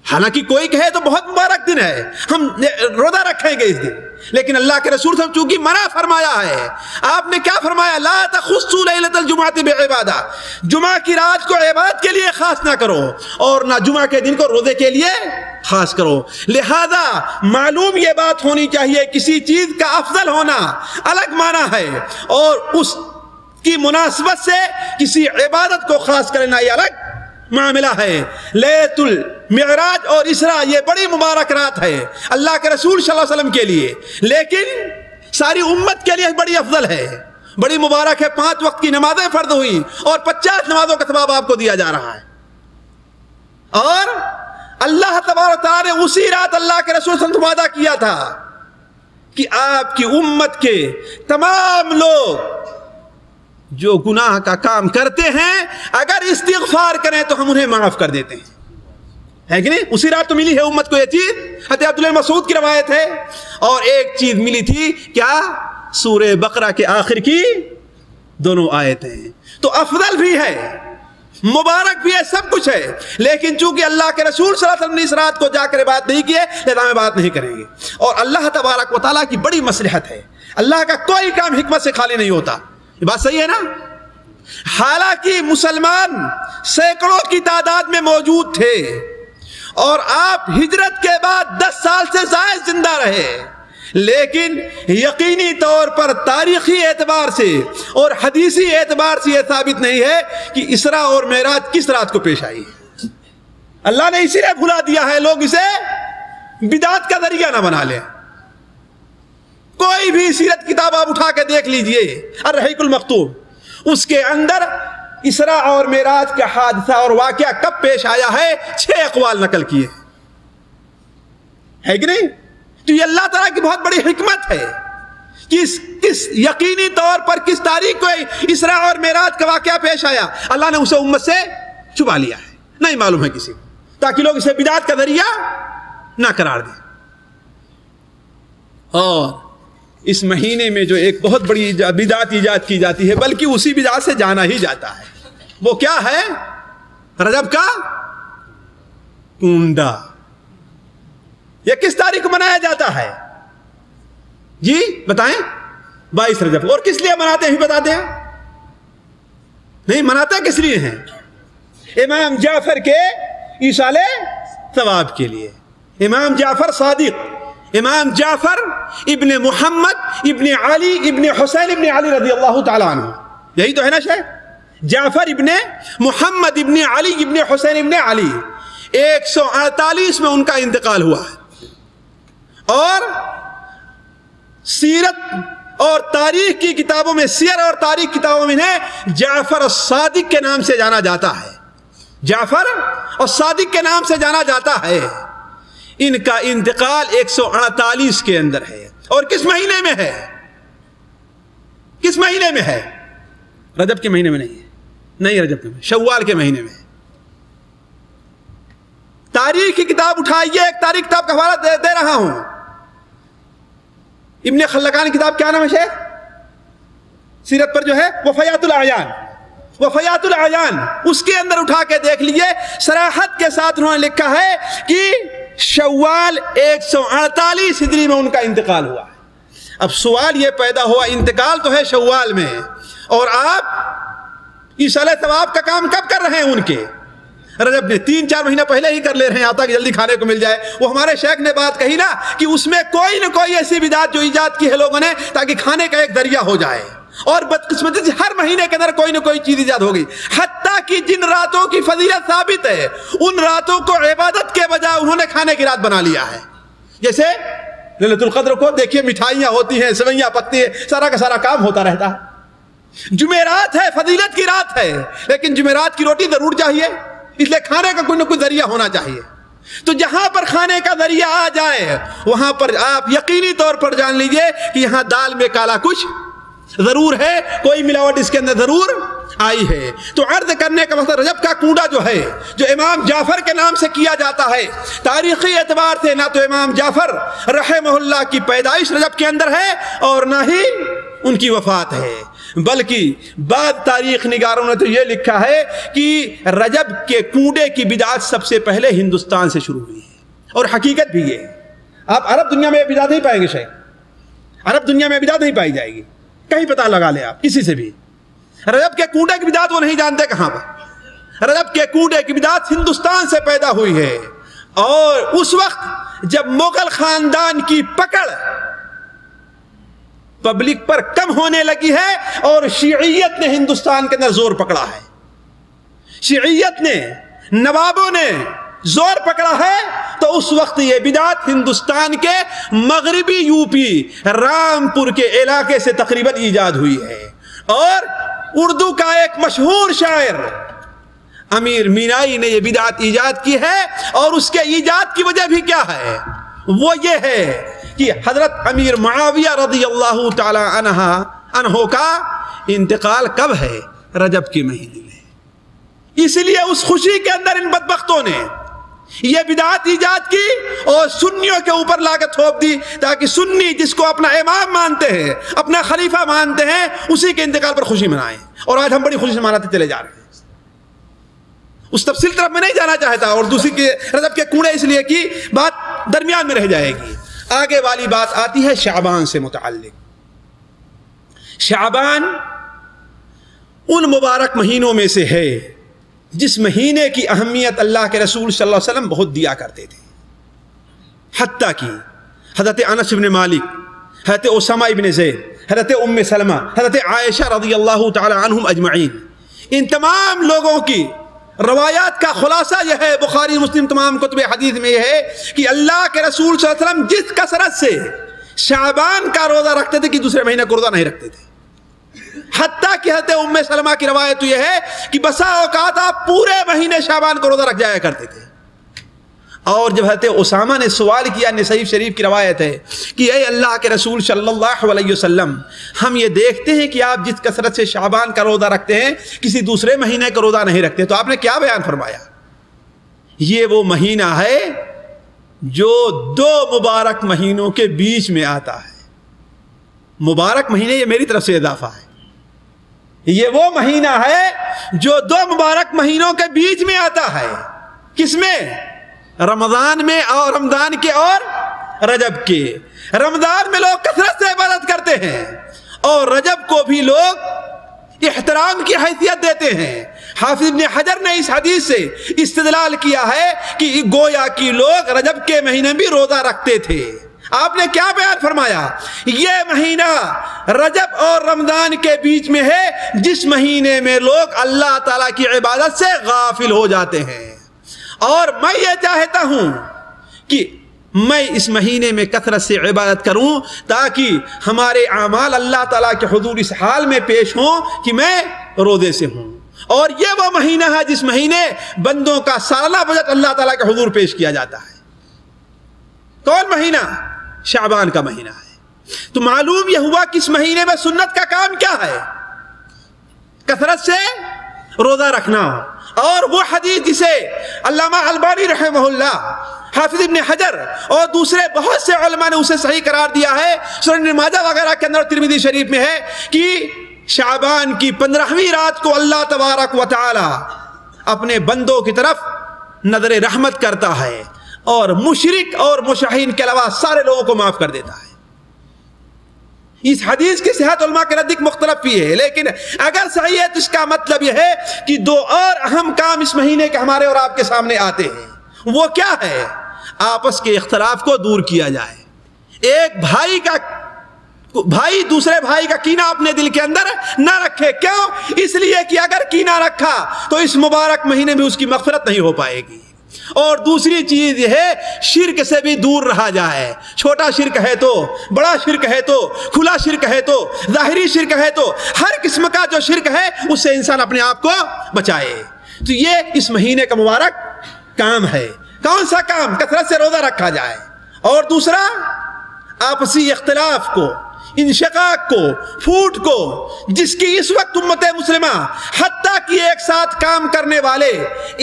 A: حالانکہ کوئی کہے تو بہت مبارک دن ہے، ہم روزہ رکھیں گے اس دن، لیکن اللہ کے رسول صلی اللہ علیہ وسلم چونکہ منع فرمایا ہے، آپ نے کیا فرمایا؟ لا تخصوا لیلۃ الجمعۃ بعبادہ، جمعہ کی رات کو عبادت کے لیے خاص نہ کرو اور نہ جمعہ کے دن کو روزے کے لیے خاص کرو. لہذا معلوم یہ بات ہونی چاہیے کسی چیز کا افضل ہونا الگ معنی ہے اور اس کی مناسبت سے کسی عبادت کو خاص کرنا یہ الگ معاملہ ہے. لیلۃ المعراج اور اسراء یہ بڑی مبارک رات ہے اللہ کے رسول صلی اللہ علیہ وسلم کے لیے، لیکن ساری امت کے لیے بڑی افضل ہے، بڑی مبارک ہے. 5 وقت کی نمازیں فرض ہوئی اور 50 نمازوں کا ثواب آپ کو دیا جا رہا ہے. اور اللہ تبارک و تعالیٰ نے اسی رات اللہ کے رسول صلی اللہ علیہ وسلم وعدہ کیا تھا کہ آپ کی امت کے تمام لوگ جو گناہ کا کام کرتے ہیں اگر استغفار کریں تو ہم انہیں معاف کر دیتے ہیں، ہے کہ نہیں؟ اسی رات تو ملی ہے امت کو یہ چیز. حضرت عبداللہ مسعود کی روایت ہے. اور ایک چیز ملی تھی کیا؟ سورہ بقرہ کے آخر کی 2 آیتیں. تو افضل بھی ہے مبارک بھی ہے، سب کچھ ہے، لیکن چونکہ اللہ کے رسول صلی اللہ علیہ وسلم نے اس رات کو جا کر بات نہیں کی ہے لہذا ہم بات نہیں کریں گے۔ اور اللہ تبارک و تعالیٰ کی بڑی مصلحت ہے، اللہ کا کوئی کام حکمت سے خالی نہیں ہوتا، یہ بات صحیح ہے نا؟ حالانکہ مسلمان سینکڑوں کی تعداد میں موجود تھے اور آپ ہجرت کے بعد 10 سال سے زائد زندہ رہے، لیکن یقینی طور پر تاریخی اعتبار سے اور حدیثی اعتبار سے یہ ثابت نہیں ہے کہ اسراء اور معراج کس رات کو پیش آئی ہے۔ اللہ نے اسی لیے بھلا دیا ہے، لوگ اسے بدعت کا ذریعہ نہ بنا لیں۔ کوئی بھی سیرت کتاب آپ اٹھا کے دیکھ لیجئے، الرحیق المختوم، اس کے اندر اسراء اور معراج کا حادثہ اور واقعہ کب پیش آیا ہے 6 اقوال نقل کیے، ہے کہ نہیں؟ تو یہ اللہ تعالیٰ کی بہت بڑی حکمت ہے کہ کس یقینی طور پر کس تاریخ کو اسراء اور معراج کا واقعہ پیش آیا، اللہ نے اسے امت سے چھپا لیا ہے، نہیں معلوم ہے کسی کو، تاکہ لوگ اسے بدعت کا ذریعہ نہ قرار دیں۔ اور اس مہینے میں جو ایک بہت بڑی بدعت ایجاد کی جاتی ہے، بلکہ اسی بدعت سے جانا ہی جاتا ہے، وہ کیا ہے؟ رجب کا کنڈا۔ یہ کس تاریخ کو منایا جاتا ہے؟ جی بتائیں؟ 22 رجب۔ اور کس لیے مناتے ہیں بتاتے ہیں؟ نہیں مناتے کس لیے ہیں؟ امام جعفر کے ایصال ثواب کے لیے۔ امام جعفر صادق، امام جعفر ابن محمد ابن علی ابن حسین ابن علی رضی اللہ تعالیٰ عنہ، یہی تو ہے نا شیخ؟ جعفر ابن محمد ابن علی ابن حسین ابن علی، 148 میں ان کا انتقال ہوا ہے، اور سیرت اور تاریخ کی کتابوں میں، سیر اور تاریخ کتابوں میں انہیں جعفر الصادق کے نام سے جانا جاتا ہے، جعفر اور صادق کے نام سے جانا جاتا ہے۔ ان کا انتقال 148 کے اندر ہے، اور کس مہینے میں ہے؟ کس مہینے میں ہے؟ رجب کے مہینے میں نہیں ہے، نہیں رجب کے، شوال کے مہینے میں ہے۔ تاریخ کی کتاب اٹھائیے، ایک تاریخ کتاب کا حوالہ دے رہا ہوں، ابن خلقان کتاب، کیا نام ہے شیخ؟ سیرت پر جو ہے وفیات الاعیان، وفیات الاعیان، اس کے اندر اٹھا کے دیکھ لیجئے، صراحت کے ساتھ انہوں نے لکھا ہے کہ شوال 148 ہجری میں ان کا انتقال ہوا ہے۔ اب سوال یہ پیدا ہوا، انتقال تو ہے شوال میں، اور آپ ایصال ثواب کا کام کب کر رہے ہیں؟ ان کے رجب میں 3-4 مہینہ پہلے ہی کر لے رہے ہیں، آتا کہ جلدی کھانے کو مل جائے۔ وہ ہمارے شیخ نے بات کہی نا کہ اس میں کوئی نہ کوئی ایسی بدعت جو ایجاد کی ہے لوگوں نے تاکہ کھانے کا ایک ذریعہ ہو جائے، اور بدقسمتی سے ہر مہینے کے اندر کوئی نہ کوئی چیز ایجاد ہوگی، حتیٰ کہ جن راتوں کی فضیلت ثابت ہے ان راتوں کو عبادت کے بجائے انہوں نے کھانے کی رات بنا لیا ہے۔ جیسے لیلۃ القدر کو دیکھیے، مٹھائیاں ہوتی ہیں، سوئیاں پکتی ہیں، سارا کا سارا کام ہوتا رہتا ہے۔ جمعرات ہے، فضیلت کی رات ہے، لیکن جمعرات کی روٹی ضرور چاہیے، اس لیے کھانے کا کوئی نہ کوئی ذریعہ ہونا چاہیے۔ تو جہاں پر کھانے کا ذریعہ آ جائے وہاں پر آپ یقینی طور پر جان لیجئے کہ یہاں دال میں کالا کچھ ضرور ہے، کوئی ملاوٹ اس کے اندر ضرور آئی ہے۔ تو عرض کرنے کا مقصد، رجب کا کنڈا جو ہے، جو امام جعفر کے نام سے کیا جاتا ہے، تاریخی اعتبار سے نہ تو امام جعفر رحمہ اللہ کی پیدائش رجب کے اندر ہے اور نہ ہی ان کی وفات ہے، بلکہ بعض تاریخ نگاروں نے تو یہ لکھا ہے کہ رجب کے کنڈے کی بدعت سب سے پہلے ہندوستان سے شروع ہوئی ہے، اور حقیقت بھی یہ ہے۔ آپ عرب دنیا میں یہ بدعت نہیں پائیں گے، شاید عرب دنیا میں بدعت نہیں پائی جائے گی، کہیں پتہ لگا لیں آپ کسی سے بھی، رجب کے کنڈے کی بدعت وہ نہیں جانتے کہاں پر۔ رجب کے کنڈے کی بدعت ہندوستان سے پیدا ہوئی ہے، اور اس وقت جب مغل خاندان کی پکڑ پبلک پر کم ہونے لگی ہے اور شیعیت نے ہندوستان کے اندر زور پکڑا ہے، شیعیت نے، نوابوں نے زور پکڑا ہے، تو اس وقت یہ بدعت ہندوستان کے مغربی یوپی رامپور کے علاقے سے تقریباً ایجاد ہوئی ہے۔ اور اردو کا ایک مشہور شاعر امیر مینائی نے یہ بدعت ایجاد کی ہے، اور اس کے ایجاد کی وجہ بھی کیا ہے؟ وہ یہ ہے کہ حضرت امیر معاویہ رضی اللہ تعالی عنہ کا انتقال کب ہے؟ رجب کے مہینے میں۔ اس لیے اس خوشی کے اندر ان بدبختوں نے یہ بدعت ایجاد کی اور سنیوں کے اوپر لا کے تھوپ دی، تاکہ سنی جس کو اپنا امام مانتے ہیں، اپنا خلیفہ مانتے ہیں، اسی کے انتقال پر خوشی منائیں، اور آج ہم بڑی خوشی سے مناتے چلے جا رہے ہیں۔ اس تفصیل طرف میں نہیں جانا چاہتا، اور دوسری کے رجب کے کوڑے اس لیے کہ بات درمیان میں رہ جائے گی۔ آگے والی بات آتی ہے شعبان سے متعلق۔ شعبان ان مبارک مہینوں میں سے ہے جس مہینے کی اہمیت اللہ کے رسول صلی اللہ علیہ وسلم بہت دیا کرتے تھے، حتیٰ کہ حضرت انس بن مالک، حضرت اسامہ بن زید، حضرت ام سلمہ، حضرت عائشہ رضی اللہ تعالی عنہم اجمعین، ان تمام لوگوں کی روایات کا خلاصہ یہ ہے، بخاری مسلم تمام کتب حدیث میں یہ ہے کہ اللہ کے رسول صلی اللہ علیہ وسلم جس کثرت سے شعبان کا روزہ رکھتے تھے کہ دوسرے مہینے کو روزہ نہیں رکھتے تھے، حتیٰ کہ حضرت ام سلمہ کی روایت یہ ہے کہ بسا اوقات آپ پورے مہینے شعبان کو روزہ رکھ جایا کرتے تھے۔ اور جب حضرت اسامہ نے سوال کیا، نسائی شریف کی روایت ہے کہ اے اللہ کے رسول صلی اللہ علیہ وسلم، ہم یہ دیکھتے ہیں کہ آپ جس کثرت سے شعبان کا روزہ رکھتے ہیں کسی دوسرے مہینے کا روزہ نہیں رکھتے، تو آپ نے کیا بیان فرمایا؟ یہ وہ مہینہ ہے جو دو مبارک مہینوں کے بیچ میں آتا ہے۔ مبارک مہینے یہ میری طرف سے اضافہ ہے، یہ وہ مہینہ ہے جو دو مبارک مہینوں کے بیچ میں آتا ہے۔ کس میں؟ رمضان میں، اور رمضان کے اور رجب کے۔ رمضان میں لوگ کثرت سے عبادت کرتے ہیں، اور رجب کو بھی لوگ احترام کی حیثیت دیتے ہیں۔ حافظ ابن حجر نے اس حدیث سے استدلال کیا ہے کہ گویا کہ لوگ رجب کے مہینے بھی روزہ رکھتے تھے۔ آپ نے کیا بیان فرمایا؟ یہ مہینہ رجب اور رمضان کے بیچ میں ہے جس مہینے میں لوگ اللہ تعالیٰ کی عبادت سے غافل ہو جاتے ہیں، اور میں یہ چاہتا ہوں کہ میں اس مہینے میں کثرت سے عبادت کروں تاکہ ہمارے اعمال اللہ تعالیٰ کے حضور اس حال میں پیش ہوں کہ میں روزے سے ہوں۔ اور یہ وہ مہینہ ہے جس مہینے بندوں کا سالانہ بجٹ اللہ تعالیٰ کے حضور پیش کیا جاتا ہے۔ کون مہینہ؟ شعبان کا مہینہ ہے۔ تو معلوم یہ ہوا کہ اس مہینے میں سنت کا کام کیا ہے؟ کثرت سے روزہ رکھنا۔ اور وہ حدیث جسے علامہ البانی رحمہ اللہ، حافظ ابن حجر اور دوسرے بہت سے علماء نے اسے صحیح قرار دیا ہے، سنن ابن ماجہ وغیرہ کے اندر، ترمذی شریف میں ہے کہ شعبان کی 15ویں رات کو اللہ تبارک و تعالی اپنے بندوں کی طرف نظر رحمت کرتا ہے، اور مشرک اور مشاہین کے علاوہ سارے لوگوں کو معاف کر دیتا ہے۔ اس حدیث کی صحت علماء کے نزدیک مختلف بھی ہے، لیکن اگر صحیح ہے تو اس کا مطلب یہ ہے کہ دو اور اہم کام اس مہینے کے ہمارے اور آپ کے سامنے آتے ہیں۔ وہ کیا ہے؟ آپس کے اختلاف کو دور کیا جائے، ایک بھائی دوسرے بھائی کا کینہ اپنے دل کے اندر نہ رکھے۔ کیوں؟ اس لیے کہ اگر کینہ رکھا تو اس مبارک مہینے میں اس کی مغفرت نہیں ہو پائے گی۔ اور دوسری چیز یہ ہے شرک سے بھی دور رہا جائے، چھوٹا شرک ہے تو، بڑا شرک ہے تو، کھلا شرک ہے تو، ظاہری شرک ہے تو، ہر قسم کا جو شرک ہے اس سے انسان اپنے آپ کو بچائے۔ تو یہ اس مہینے کا مبارک کام ہے۔ کون سا کام؟ کثرت سے روزہ رکھا جائے، اور دوسرا آپسی اختلاف کو، انشقاق کو، پھوٹ کو، جس کی اس وقت امت مسلمہ حتیٰ کہ ایک ساتھ کام کرنے والے،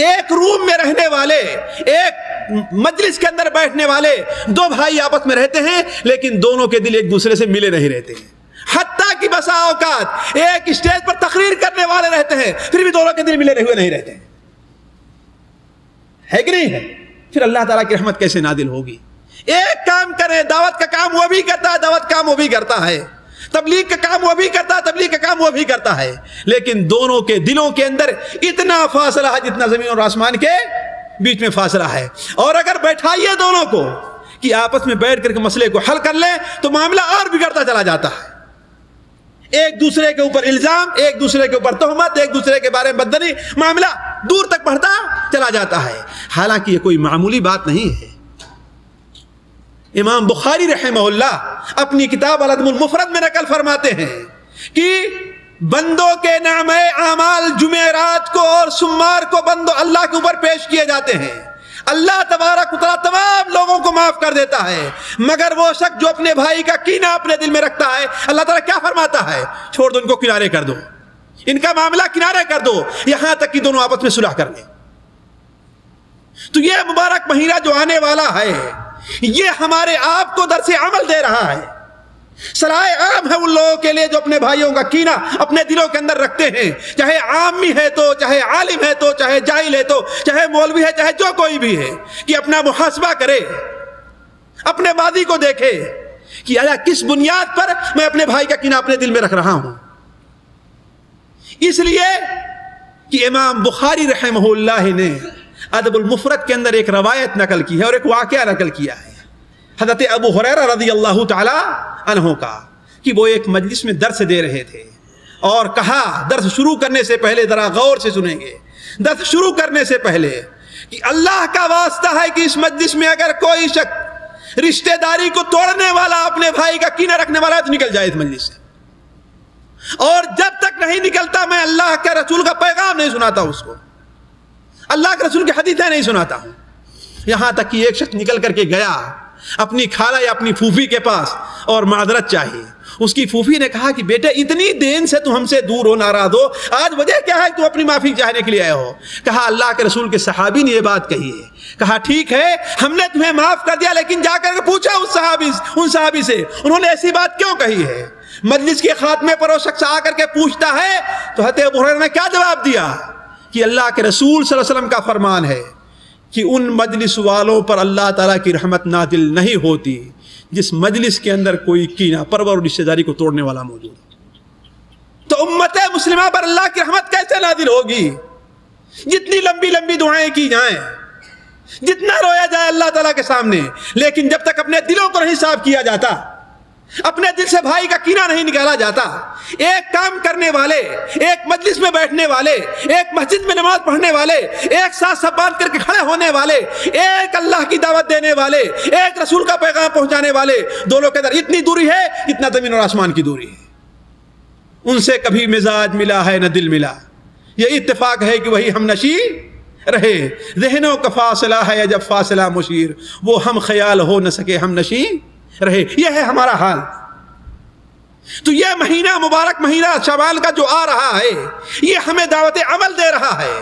A: ایک روم میں رہنے والے، ایک مجلس کے اندر بیٹھنے والے دو بھائی آپس میں رہتے ہیں لیکن دونوں کے دل ایک دوسرے سے ملے نہیں رہتے ہیں۔ حتیٰ کہ بسا اوقات ایک اسٹیج پر تقریر کرنے والے رہتے ہیں پھر بھی دونوں کے دل ملے ہوئے نہیں رہتے ہیں، ہے کہ نہیں ہے؟ پھر اللہ تعالیٰ کی رحمت کیسے نازل ہوگی؟ ایک کام کرے، دعوت کا کام وہ بھی کرتا ہے، دعوت کا کام وہ بھی کرتا ہے، تبلیغ کا کام وہ بھی کرتا ہے، تبلیغ کا کام وہ بھی کرتا ہے، لیکن دونوں کے دلوں کے اندر اتنا فاصلہ ہے جتنا زمین اور آسمان کے بیچ میں فاصلہ ہے۔ اور اگر بیٹھائیے دونوں کو کہ آپس میں بیٹھ کر کے مسئلے کو حل کر لیں تو معاملہ اور بگڑتا چلا جاتا ہے۔ ایک دوسرے کے اوپر الزام، ایک دوسرے کے اوپر تہمت، ایک دوسرے کے بارے میں بدنی، معاملہ دور تک بڑھتا چلا جاتا ہے۔ حالانکہ یہ کوئی معمولی بات نہیں ہے۔ امام بخاری رحمہ اللہ اپنی کتاب الادب المفرد میں نقل فرماتے ہیں کہ بندوں کے نامے اعمال جمعرات کو اور سمار کو بندوں اللہ کے اوپر پیش کیے جاتے ہیں۔ اللہ تبارک و تعالیٰ تمام لوگوں کو معاف کر دیتا ہے، مگر وہ شخص جو اپنے بھائی کا کینہ اپنے دل میں رکھتا ہے، اللہ تعالیٰ کیا فرماتا ہے؟ چھوڑ دو، ان کو کنارے کر دو، ان کا معاملہ کنارے کر دو، یہاں تک کہ دونوں آپس میں صلح کر لیں۔ تو یہ مبارک مہینہ جو آنے والا ہے یہ ہمارے آپ کو درس عمل دے رہا ہے سرائے عام ہے ان لوگوں کے لیے جو اپنے بھائیوں کا کینہ اپنے دلوں کے اندر رکھتے ہیں، چاہے عامی ہے تو، چاہے عالم ہے تو، چاہے جاہل ہے تو، چاہے مولوی ہے، چاہے جو کوئی بھی ہے، کہ اپنا محاسبہ کرے، اپنے ماضی کو دیکھے کہ آیا کس بنیاد پر میں اپنے بھائی کا کینہ اپنے دل میں رکھ رہا ہوں۔ اس لیے کہ امام بخاری رحمہ اللہ نے ادب المفرد کے اندر ایک روایت نقل کی ہے اور ایک واقعہ نقل کیا ہے حضرت ابو ہریرہ رضی اللہ تعالی عنہ کا، کہ وہ ایک مجلس میں درس دے رہے تھے اور کہا، درس شروع کرنے سے پہلے ذرا غور سے سنیں گے، درس شروع کرنے سے پہلے کہ اللہ کا واسطہ ہے کہ اس مجلس میں اگر کوئی شخص رشتہ داری کو توڑنے والا، اپنے بھائی کا کینہ رکھنے والا تو نکل جائے اس مجلس سے، اور جب تک نہیں نکلتا میں اللہ کے رسول کا پیغام نہیں سناتا، اس کو اللہ کے رسول کی حدیثیں نہیں سناتا ہوں۔ یہاں تک کہ ایک شخص نکل کر کے گیا اپنی خالہ یا اپنی پھوپھی کے پاس اور معذرت چاہیے۔ اس کی پھوپھی نے کہا کہ بیٹے اتنی دین سے تو ہم سے دور ہو، ناراض ہو، آج وجہ کیا ہے تو اپنی معافی چاہنے کے لیے آئے ہو؟ کہا اللہ کے رسول کے صحابی نے یہ بات کہی ہے۔ کہا ٹھیک ہے ہم نے تمہیں معاف کر دیا، لیکن جا کر پوچھا ان صحابی سے انہوں نے ایسی بات کیوں کہی ہے؟ مجلس کے خاتمے پر وہ شخص آ کر کے پوچھتا ہے تو حضرت ابو ہریرہ نے کیا جواب دیا کہ اللہ کے رسول صلی اللہ علیہ وسلم کا فرمان ہے کہ ان مجلس والوں پر اللہ تعالیٰ کی رحمت نازل نہیں ہوتی جس مجلس کے اندر کوئی کینہ پرور اور رشتہ داری کو توڑنے والا موجود ہے۔ تو امت مسلمہ پر اللہ کی رحمت کیسے نازل ہوگی؟ جتنی لمبی لمبی دعائیں کی جائیں، جتنا رویا جائے اللہ تعالیٰ کے سامنے، لیکن جب تک اپنے دلوں کو نہیں صاف کیا جاتا، اپنے دل سے بھائی کا کینہ نہیں نکالا جاتا، ایک کام کرنے والے، ایک مجلس میں بیٹھنے والے، ایک مسجد میں نماز پڑھنے والے، ایک ساتھ سب بات کر کے کھڑے ہونے والے، ایک اللہ کی دعوت دینے والے، ایک رسول کا پیغام پہنچانے والے، دونوں کے اندر اتنی دوری ہے جتنا زمین اور آسمان کی دوری ہے۔ ان سے کبھی مزاج ملا ہے نہ دل ملا، یہ اتفاق ہے کہ وہی ہم نشی رہے، ذہنوں کا فاصلہ ہے جب فاصلہ مشیر، وہ ہم خیال ہو نہ سکے ہم نشی رہے، یہ ہے ہمارا حال۔ تو یہ مہینہ مبارک، مہینہ شعبان کا جو آ رہا ہے، یہ ہمیں دعوت عمل دے رہا ہے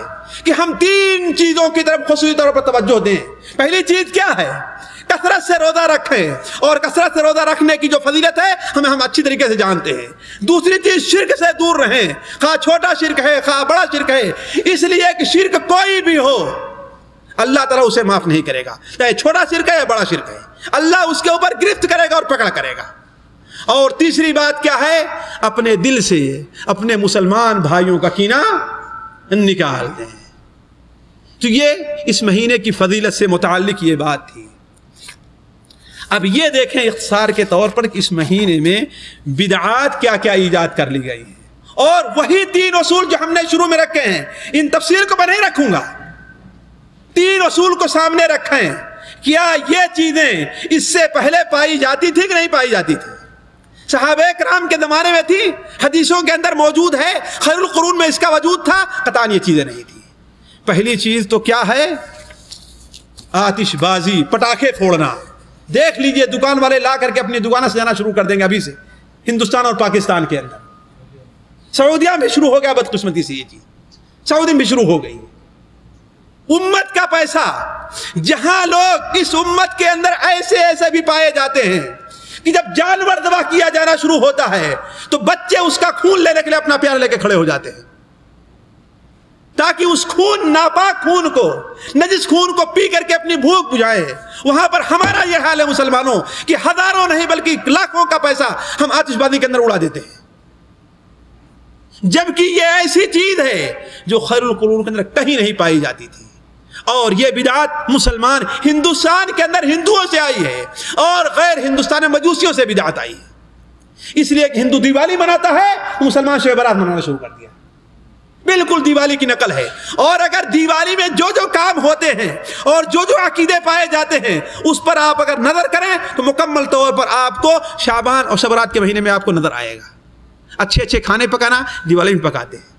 A: کہ ہم 3 چیزوں کی طرف خصوصی طور پر توجہ دیں۔ پہلی چیز کیا ہے؟ کثرت سے روزہ رکھیں، اور کثرت سے روزہ رکھنے کی جو فضیلت ہے ہم اچھی طریقے سے جانتے ہیں۔ دوسری چیز شرک سے دور رہیں، خواہ چھوٹا شرک ہے خواہ بڑا شرک ہے، اس لیے کہ شرک کوئی بھی ہو اللہ تعالیٰ اسے معاف نہیں کرے گا، چاہے چھوٹا شرک ہے یا بڑا شرک ہے، اللہ اس کے اوپر گرفت کرے گا اور پکڑ کرے گا۔ اور تیسری بات کیا ہے؟ اپنے دل سے اپنے مسلمان بھائیوں کا کینہ نکال دیں۔ تو یہ اس مہینے کی فضیلت سے متعلق یہ بات تھی۔ اب یہ دیکھیں اختصار کے طور پر کہ اس مہینے میں بدعات کیا کیا ایجاد کر لی گئی ہیں، اور وہی 3 اصول جو ہم نے شروع میں رکھے ہیں، ان تفصیل کو میں نہیں رکھوں گا، 3 اصول کو سامنے رکھیں۔ کیا یہ چیزیں اس سے پہلے پائی جاتی تھی کہ نہیں پائی جاتی تھی؟ صحابہ کرام کے زمانے میں تھی، حدیثوں کے اندر موجود ہے، خیر القرون میں اس کا وجود تھا؟ قطعاً یہ چیزیں نہیں تھی۔ پہلی چیز تو کیا ہے؟ آتش بازی، پٹاخے پھوڑنا۔ دیکھ لیجئے دکان والے لا کر کے اپنی دکانیں سجانا شروع کر دیں گے ابھی سے، ہندوستان اور پاکستان کے اندر۔ سعودیہ میں شروع ہو گیا بدقسمتی سے یہ چیز، سعودی میں شروع ہو گئی۔ امت کا پیسہ، جہاں لوگ اس امت کے اندر ایسے بھی پائے جاتے ہیں کہ جب جانور ذبح کیا جانا شروع ہوتا ہے تو بچے اس کا خون لینے کے لیے اپنا پیار لے کے کھڑے ہو جاتے ہیں، تاکہ اس خون، ناپاک خون کو، نجس خون کو پی کر کے اپنی بھوک بجھائے۔ وہاں پر ہمارا یہ حال ہے مسلمانوں کہ ہزاروں نہیں بلکہ لاکھوں کا پیسہ ہم آتش بازی کے اندر اڑا دیتے ہیں، جبکہ یہ ایسی چیز ہے جو خیر القرون کے اندر کہیں نہیں پائی جاتی تھی۔ اور یہ بدعات مسلمان ہندوستان کے اندر ہندوؤں سے آئی ہے، اور غیر ہندوستان میں مجوسیوں سے بدعات آئی ہے۔ اس لیے کہ ہندو دیوالی مناتا ہے، مسلمان شب برات منانا شروع کر دیا، بالکل دیوالی کی نقل ہے۔ اور اگر دیوالی میں جو جو کام ہوتے ہیں اور جو جو عقیدے پائے جاتے ہیں اس پر آپ اگر نظر کریں تو مکمل طور پر آپ کو شعبان اور شب برات کے مہینے میں آپ کو نظر آئے گا۔ اچھے کھانے پکانا دیوالی میں پکاتے ہیں،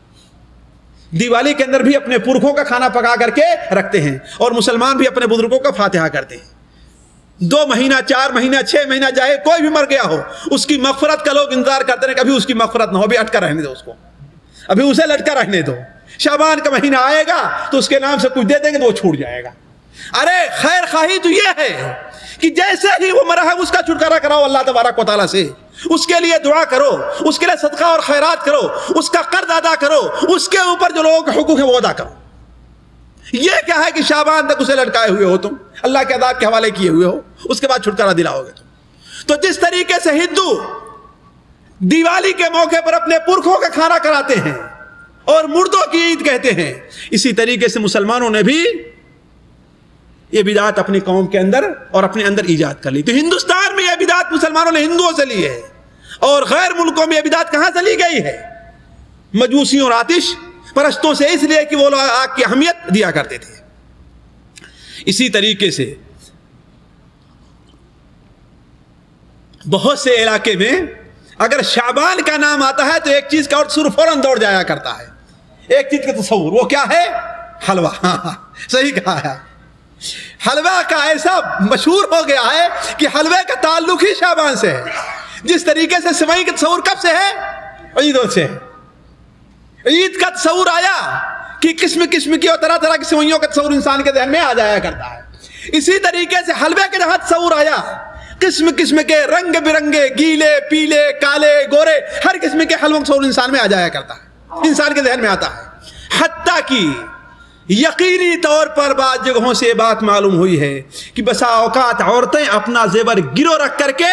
A: دیوالی کے اندر بھی اپنے پرکھوں کا کھانا پکا کر کے رکھتے ہیں، اور مسلمان بھی اپنے بزرگوں کا فاتحہ کرتے ہیں۔ 2 مہینہ 4 مہینہ 6 مہینہ جائے کوئی بھی مر گیا ہو، اس کی مغفرت کا لوگ انتظار کرتے ہیں، کبھی اس کی مغفرت نہ ہو، ابھی اٹکا رہنے دو اس کو، ابھی اسے لٹکا رہنے دو۔ شعبان کا مہینہ آئے گا تو اس کے نام سے کچھ دے دیں گے تو وہ چھوٹ جائے گا۔ ارے خیر خواہی تو یہ ہے کہ جیسے ہی وہ مرا ہے اس کا چھٹکارا کراؤ اللہ تبارک و تعالیٰ سے، اس کے لیے دعا کرو، اس کے لیے صدقہ اور خیرات کرو، اس کا قرض ادا کرو، اس کے اوپر جو لوگوں کے حقوق ہیں وہ ادا کرو۔ یہ کیا ہے کہ شعبان تک اسے لٹکائے ہوئے ہو، تم اللہ کے عذاب کے حوالے کیے ہوئے ہو، اس کے بعد چھٹکارا دلاؤ گے تم۔ تو جس طریقے سے ہندو دیوالی کے موقع پر اپنے پرکھوں کا کھانا کراتے ہیں اور مردوں کی عید کہتے ہیں، اسی طریقے سے مسلمانوں نے بھی یہ بدعت اپنی قوم کے اندر اور اپنے اندر ایجاد کر لی۔ تو ہندوستان میں یہ بدعت مسلمانوں نے ہندوؤں سے لی ہے، اور غیر ملکوں میں یہ بدعت کہاں سے لی گئی ہے؟ مجوسیوں اور آتش پرستوں سے، اس لیے کہ وہ لوگ آگ کی اہمیت دیا کرتے تھے۔ اسی طریقے سے بہت سے علاقے میں اگر شعبان کا نام آتا ہے تو ایک چیز کا اور تصور فوراً دوڑ جایا کرتا ہے، ایک چیز کا تصور، وہ کیا ہے؟ حلوہ۔ صحیح کہا ہے، حلوہ کا ایسا مشہور ہو گیا ہے کہ حلوے کا تعلق ہی شعبان سے ہے۔ جس طریقے سے سوئی کا تصور کب سے ہے؟ عیدوں سے ہے۔ عید کا تصور آیا کہ قسم قسم کی اور طرح طرح کی سوئیوں کا تصور انسان کے ذہن میں آ جایا کرتا ہے۔ اسی طریقے سے حلوے کے جہاں تصور آیا، قسم قسم کے رنگ برنگے گیلے پیلے کالے گورے ہر قسم کے حلووں کا تصور انسان میں آ جایا کرتا ہے، انسان کے ذہن میں آتا ہے۔ حتیٰ کہ یقینی طور پر بعض جگہوں سے یہ بات معلوم ہوئی ہے کہ بسا اوقات عورتیں اپنا زیور گرو رکھ کر کے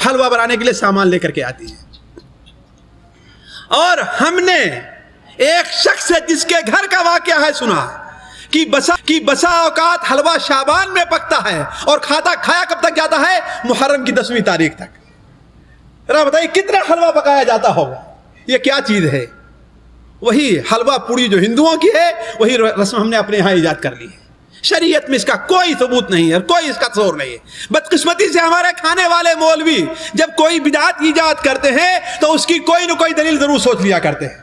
A: حلوہ بنانے کے لیے سامان لے کر کے آتی ہیں۔ اور ہم نے ایک شخص ہے جس کے گھر کا واقعہ ہے سنا کہ بسا اوقات حلوہ شعبان میں پکتا ہے اور کھایا کب تک جاتا ہے؟ محرم کی 10ویں تاریخ تک۔ ذرا بتائیے کتنا حلوہ پکایا جاتا ہوگا؟ یہ کیا چیز ہے؟ وہی حلوہ پوڑی جو ہندوؤں کی ہے، وہی رسم ہم نے اپنے یہاں ایجاد کر لی ہے۔ شریعت میں اس کا کوئی ثبوت نہیں ہے اور کوئی اس کا تصور نہیں ہے۔ بدقسمتی سے ہمارے کھانے والے مولوی جب کوئی بدعت ایجاد کرتے ہیں تو اس کی کوئی نہ کوئی دلیل ضرور سوچ لیا کرتے ہیں،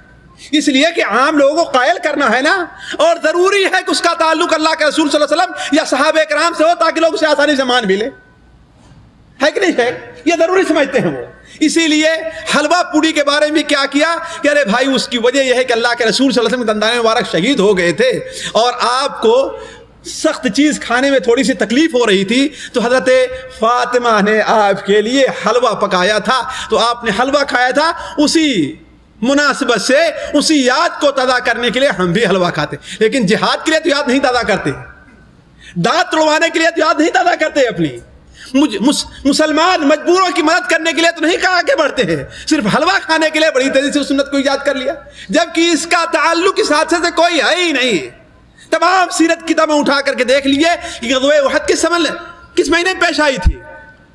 A: اس لیے کہ عام لوگوں کو قائل کرنا ہے نا، اور ضروری ہے کہ اس کا تعلق اللہ کے رسول صلی اللہ علیہ وسلم یا صحابہ کرام سے ہو تاکہ لوگ اسے آسانی سے مان بھی لیں، ہے کہ نہیں ہے؟ یہ ضروری سمجھتے ہیں وہ۔ اسی لیے حلوہ پوڑی کے بارے میں کیا کیا کہ ارے بھائی اس کی وجہ یہ ہے کہ اللہ کے رسول صلی اللہ علیہ وسلم دندان مبارک شہید ہو گئے تھے اور آپ کو سخت چیز کھانے میں تھوڑی سی تکلیف ہو رہی تھی، تو حضرت فاطمہ نے آپ کے لیے حلوہ پکایا تھا، تو آپ نے حلوہ کھایا تھا۔ اسی مناسبت سے اسی یاد کو تازہ کرنے کے لیے ہم بھی حلوہ کھاتے، لیکن جہاد کے لیے تو یاد نہیں تازہ کرتے، دانت توڑوانے کے لیے تو یاد نہیں تازہ کرتے اپنی۔ مسلمان مجبوروں کی مدد کرنے کے لیے تو نہیں کہا آگے بڑھتے ہیں، صرف حلوہ کھانے کے لیے بڑی تیزی سے اس سنت کو ایجاد کر لیا، جبکہ اس کا تعلق اس حادثے سے کوئی ہے ہی نہیں۔ تمام سیرت کتابیں اٹھا کر کے دیکھ لیے کہ غزوہ احد کس مہینے میں پیش آئی تھی؟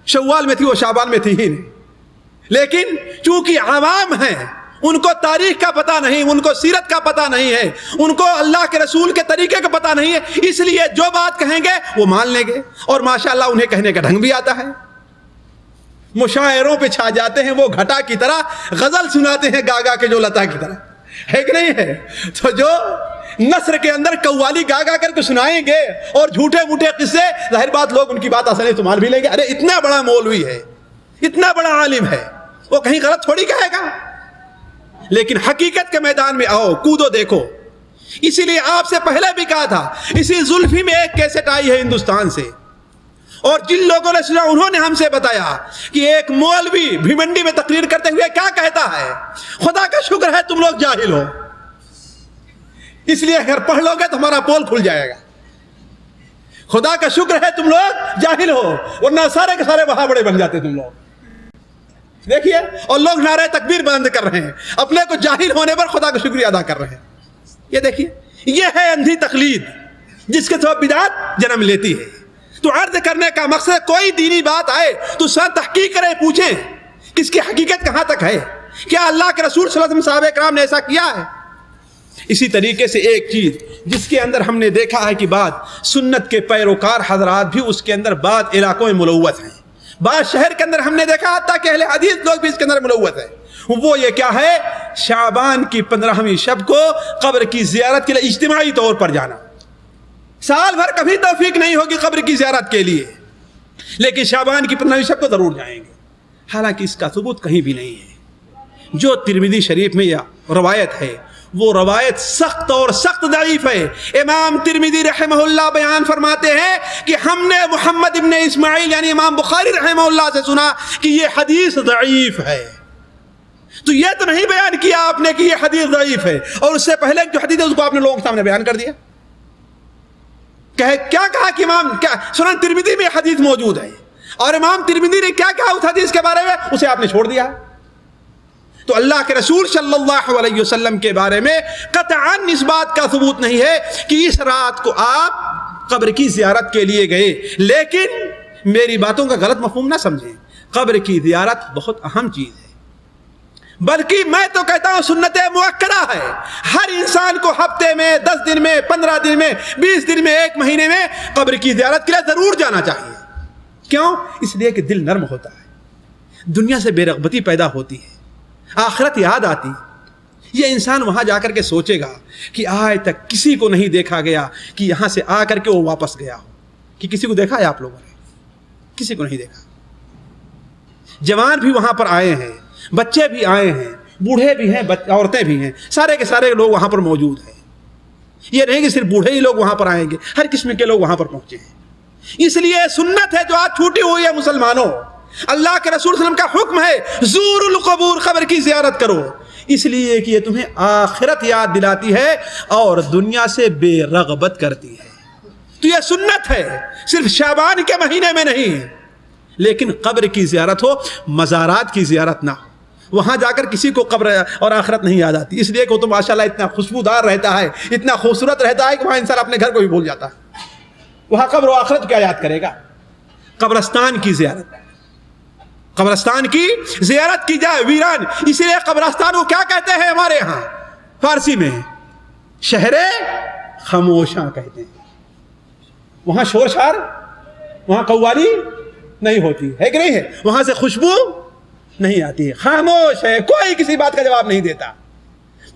A: شوال میں تھی، وہ شعبان میں تھی ہی نہیں۔ لیکن چونکہ عوام ہیں، ان کو تاریخ کا پتہ نہیں، ان کو سیرت کا پتہ نہیں ہے، ان کو اللہ کے رسول کے طریقے کا پتہ نہیں ہے، اس لیے جو بات کہیں گے وہ مان لیں گے، اور ماشاءاللہ انہیں کہنے کا ڈھنگ بھی آتا ہے۔ مشاعروں پہ چھا جاتے ہیں وہ گھٹا کی طرح، غزل سناتے ہیں گاگا کے جو لتا کی طرح، ہے کہ نہیں ہے؟ تو جو نثر کے اندر قوالی گاگا کر کے سنائیں گے اور جھوٹے موٹے قصے، ظاہر بات لوگ ان کی بات آسانی سے مان بھی لیں گے۔ ارے اتنا بڑا مولوی ہے، اتنا بڑا عالم ہے، وہ کہیں غلط تھوڑی کہے گا۔ لیکن حقیقت کے میدان میں آؤ، کودو دیکھو۔ اسی لیے آپ سے پہلے بھی کہا تھا، اسی زلفی میں ایک کیسٹ آئی ہے ہندوستان سے، اور جن لوگوں نے سنا انہوں نے ہم سے بتایا کہ ایک مولوی بھیمنڈی میں تقریر کرتے ہوئے کیا کہتا ہے؟ خدا کا شکر ہے تم لوگ جاہل ہو، اس لیے اگر پڑھ لو گے تو ہمارا پول کھل جائے گا۔ خدا کا شکر ہے تم لوگ جاہل ہو، ورنہ سارے کے سارے وہاں بڑے بن جاتے تم لوگ۔ دیکھیے، اور لوگ نعرہ تکبیر بلند کر رہے ہیں، اپنے کو جاہل ہونے پر خدا کا شکریہ ادا کر رہے ہیں۔ یہ دیکھیے، یہ ہے اندھی تقلید جس کے سبب بدعت جنم لیتی ہے۔ تو عرض کرنے کا مقصد، کوئی دینی بات آئے تو سر تحقیق کریں، پوچھیں کہ اس کی حقیقت کہاں تک ہے، کیا اللہ کے رسول صلی اللہ علیہ وسلم صحابہ کرام نے ایسا کیا ہے؟ اسی طریقے سے ایک چیز جس کے اندر ہم نے دیکھا ہے کہ بعض سنت کے پیروکار حضرات بھی اس کے اندر بعض علاقوں میں ملوث ہیں، بعض شہر کے اندر ہم نے دیکھا حتیٰ کہ اہل حدیث لوگ بھی اس کے اندر ملوث ہیں۔ وہ یہ کیا ہے؟ شعبان کی 15ویں شب کو قبر کی زیارت کے لیے اجتماعی طور پر جانا۔ سال بھر کبھی توفیق نہیں ہوگی قبر کی زیارت کے لیے، لیکن شعبان کی 15ویں شب کو ضرور جائیں گے، حالانکہ اس کا ثبوت کہیں بھی نہیں ہے۔ جو ترمذی شریف میں یہ روایت ہے وہ روایت سخت اور سخت ضعیف ہے۔ امام ترمذی رحمہ اللہ بیان فرماتے ہیں کہ ہم نے محمد ابن اسماعیل یعنی امام بخاری رحمہ اللہ سے سنا کہ یہ حدیث ضعیف ہے۔ تو یہ تو نہیں بیان کیا آپ نے کہ یہ حدیث ضعیف ہے، اور اس سے پہلے جو حدیث ہے اس کو آپ نے لوگوں کے سامنے بیان کر دیا۔ کیا کہا کہ امام سنن ترمذی میں حدیث موجود ہے، اور امام ترمذی نے کیا کہا اس حدیث کے بارے میں، اسے آپ نے چھوڑ دیا۔ تو اللہ کے رسول صلی اللہ علیہ وسلم کے بارے میں قطعاً اس بات کا ثبوت نہیں ہے کہ اس رات کو آپ قبر کی زیارت کے لیے گئے۔ لیکن میری باتوں کا غلط مفہوم نہ سمجھیں، قبر کی زیارت بہت اہم چیز ہے، بلکہ میں تو کہتا ہوں سنت مؤکدہ ہے۔ ہر انسان کو ہفتے میں، 10 دن میں، 15 دن میں، 20 دن میں، 1 مہینے میں قبر کی زیارت کے لیے ضرور جانا چاہیے۔ کیوں؟ اس لیے کہ دل نرم ہوتا ہے، دنیا سے بے رغبتی پیدا ہوتی ہے، آخرت یاد آتی ہے۔ یہ انسان وہاں جا کر کے سوچے گا کہ آج تک کسی کو نہیں دیکھا گیا کہ یہاں سے آ کر کے وہ واپس گیا ہو۔ کہ کسی کو دیکھا ہے آپ لوگوں نے؟ کسی کو نہیں دیکھا۔ جوان بھی وہاں پر آئے ہیں، بچے بھی آئے ہیں، بوڑھے بھی ہیں، عورتیں بھی ہیں، سارے کے سارے لوگ وہاں پر موجود ہیں۔ یہ نہیں کہ صرف بوڑھے ہی لوگ وہاں پر آئیں گے، ہر قسم کے لوگ وہاں پر پہنچے ہیں۔ اس لیے سنت ہے جو آج چھوٹی ہوئی ہے مسلمانوں، اللہ کے رسول صلی اللہ علیہ وسلم کا حکم ہے زور القبور، قبر کی زیارت کرو، اس لیے کہ یہ تمہیں آخرت یاد دلاتی ہے اور دنیا سے بے رغبت کرتی ہے۔ تو یہ سنت ہے، صرف شعبان کے مہینے میں نہیں، لیکن قبر کی زیارت ہو، مزارات کی زیارت نہ ہو۔ وہاں جا کر کسی کو قبر اور آخرت نہیں یاد آتی، اس لیے کہ وہ تو ماشاءاللہ اتنا خوشبودار رہتا ہے، اتنا خوبصورت رہتا ہے کہ وہاں انسان اپنے گھر کو بھی بھول جاتا ہے۔ وہاں قبر و آخرت کیا یاد کرے گا؟ قبرستان کی زیارت، قبرستان کی زیارت کی جائے، ویران۔ اسی لیے قبرستان کو کیا کہتے ہیں ہمارے ہاں فارسی میں؟ شہر خاموشاں کہتے ہیں۔ وہاں شور شار، وہاں قوالی نہیں ہوتی ہے کہ نہیں ہے، وہاں سے خوشبو نہیں آتی ہے، خاموش ہے، کوئی کسی بات کا جواب نہیں دیتا۔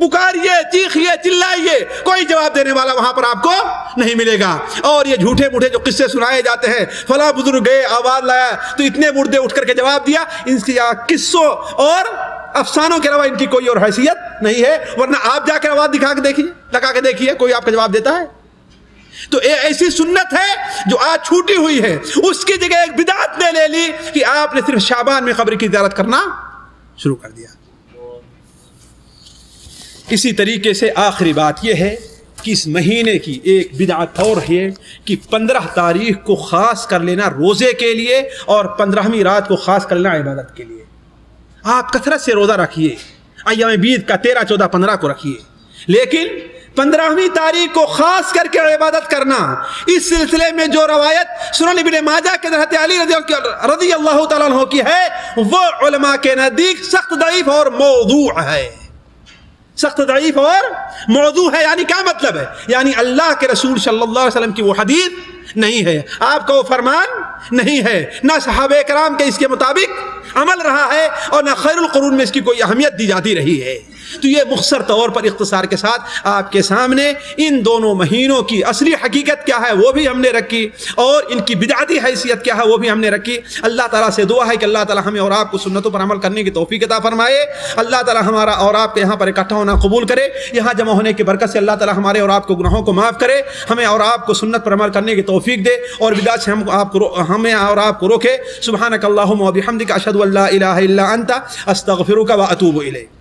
A: پکاریے، چیخیے، چلائیے، کوئی جواب دینے والا وہاں پر آپ کو نہیں ملے گا۔ اور یہ جھوٹے موٹے جو قصے سنائے جاتے ہیں، فلاں بزرگ گئے، آواز لایا تو اتنے مردے اٹھ کر کے جواب دیا، ان کی قصوں اور افسانوں کے علاوہ ان کی کوئی اور حیثیت نہیں ہے۔ ورنہ آپ جا کر آواز دکھا کے دیکھیے، لگا کے دیکھیے، کوئی آپ کا جواب دیتا ہے؟ تو ایسی سنت ہے جو آج چھوٹی ہوئی ہے، اس کی جگہ ایک بدعت نے لے لی کہ آپ نے صرف شعبان میں قبر کی زیارت کرنا شروع کر دیا۔ اسی طریقے سے آخری بات یہ ہے کہ اس مہینے کی ایک بدعت اور ہے کہ 15 تاریخ کو خاص کر لینا روزے کے لیے، اور 15ویں رات کو خاص کر لینا عبادت کے لیے۔ آپ کثرت سے روزہ رکھیے، ایام بیض کا 13، 14، 15 کو رکھیے، لیکن 15ویں تاریخ کو خاص کر کے عبادت کرنا، اس سلسلے میں جو روایت سنن ابن ماجہ کے حضرت علی رضی اللہ تعالیٰ عنہ کی ہے، وہ علماء کے نزدیک سخت ضعیف اور موضوع ہے۔ سخت ضعیف اور موضوع ہے، یعنی کیا مطلب ہے؟ یعنی اللہ کے رسول صلی اللہ علیہ وسلم کی وہ حدیث نہیں ہے، آپ کا وہ فرمان نہیں ہے، نہ صحابہ کرام کے اس کے مطابق عمل رہا ہے، اور نہ خیر القرون میں اس کی کوئی اہمیت دی جاتی رہی ہے۔ تو یہ مختصر طور پر اختصار کے ساتھ آپ کے سامنے ان دونوں مہینوں کی اصلی حقیقت کیا ہے وہ بھی ہم نے رکھی، اور ان کی بدعتی حیثیت کیا ہے وہ بھی ہم نے رکھی۔ اللہ تعالیٰ سے دعا ہے کہ اللہ تعالیٰ ہمیں اور آپ کو سنتوں پر عمل کرنے کی توفیق عطا فرمائے۔ اللہ تعالیٰ ہمارا اور آپ کے یہاں پر اکٹھا ہونا قبول کرے، یہاں جمع ہونے کی برکت سے اللہ تعالیٰ ہمارے اور آپ کو گناہوں کو معاف کرے، ہمیں اور آپ کو سنت پر عمل کرنے کی توفیق دے، اور بدعت سے ہمیں اور آپ کو روکے۔ سبحانک اللہم و بحمدک، اشہد ان لا الہ الا انت، استغفرک و اتوب الیک۔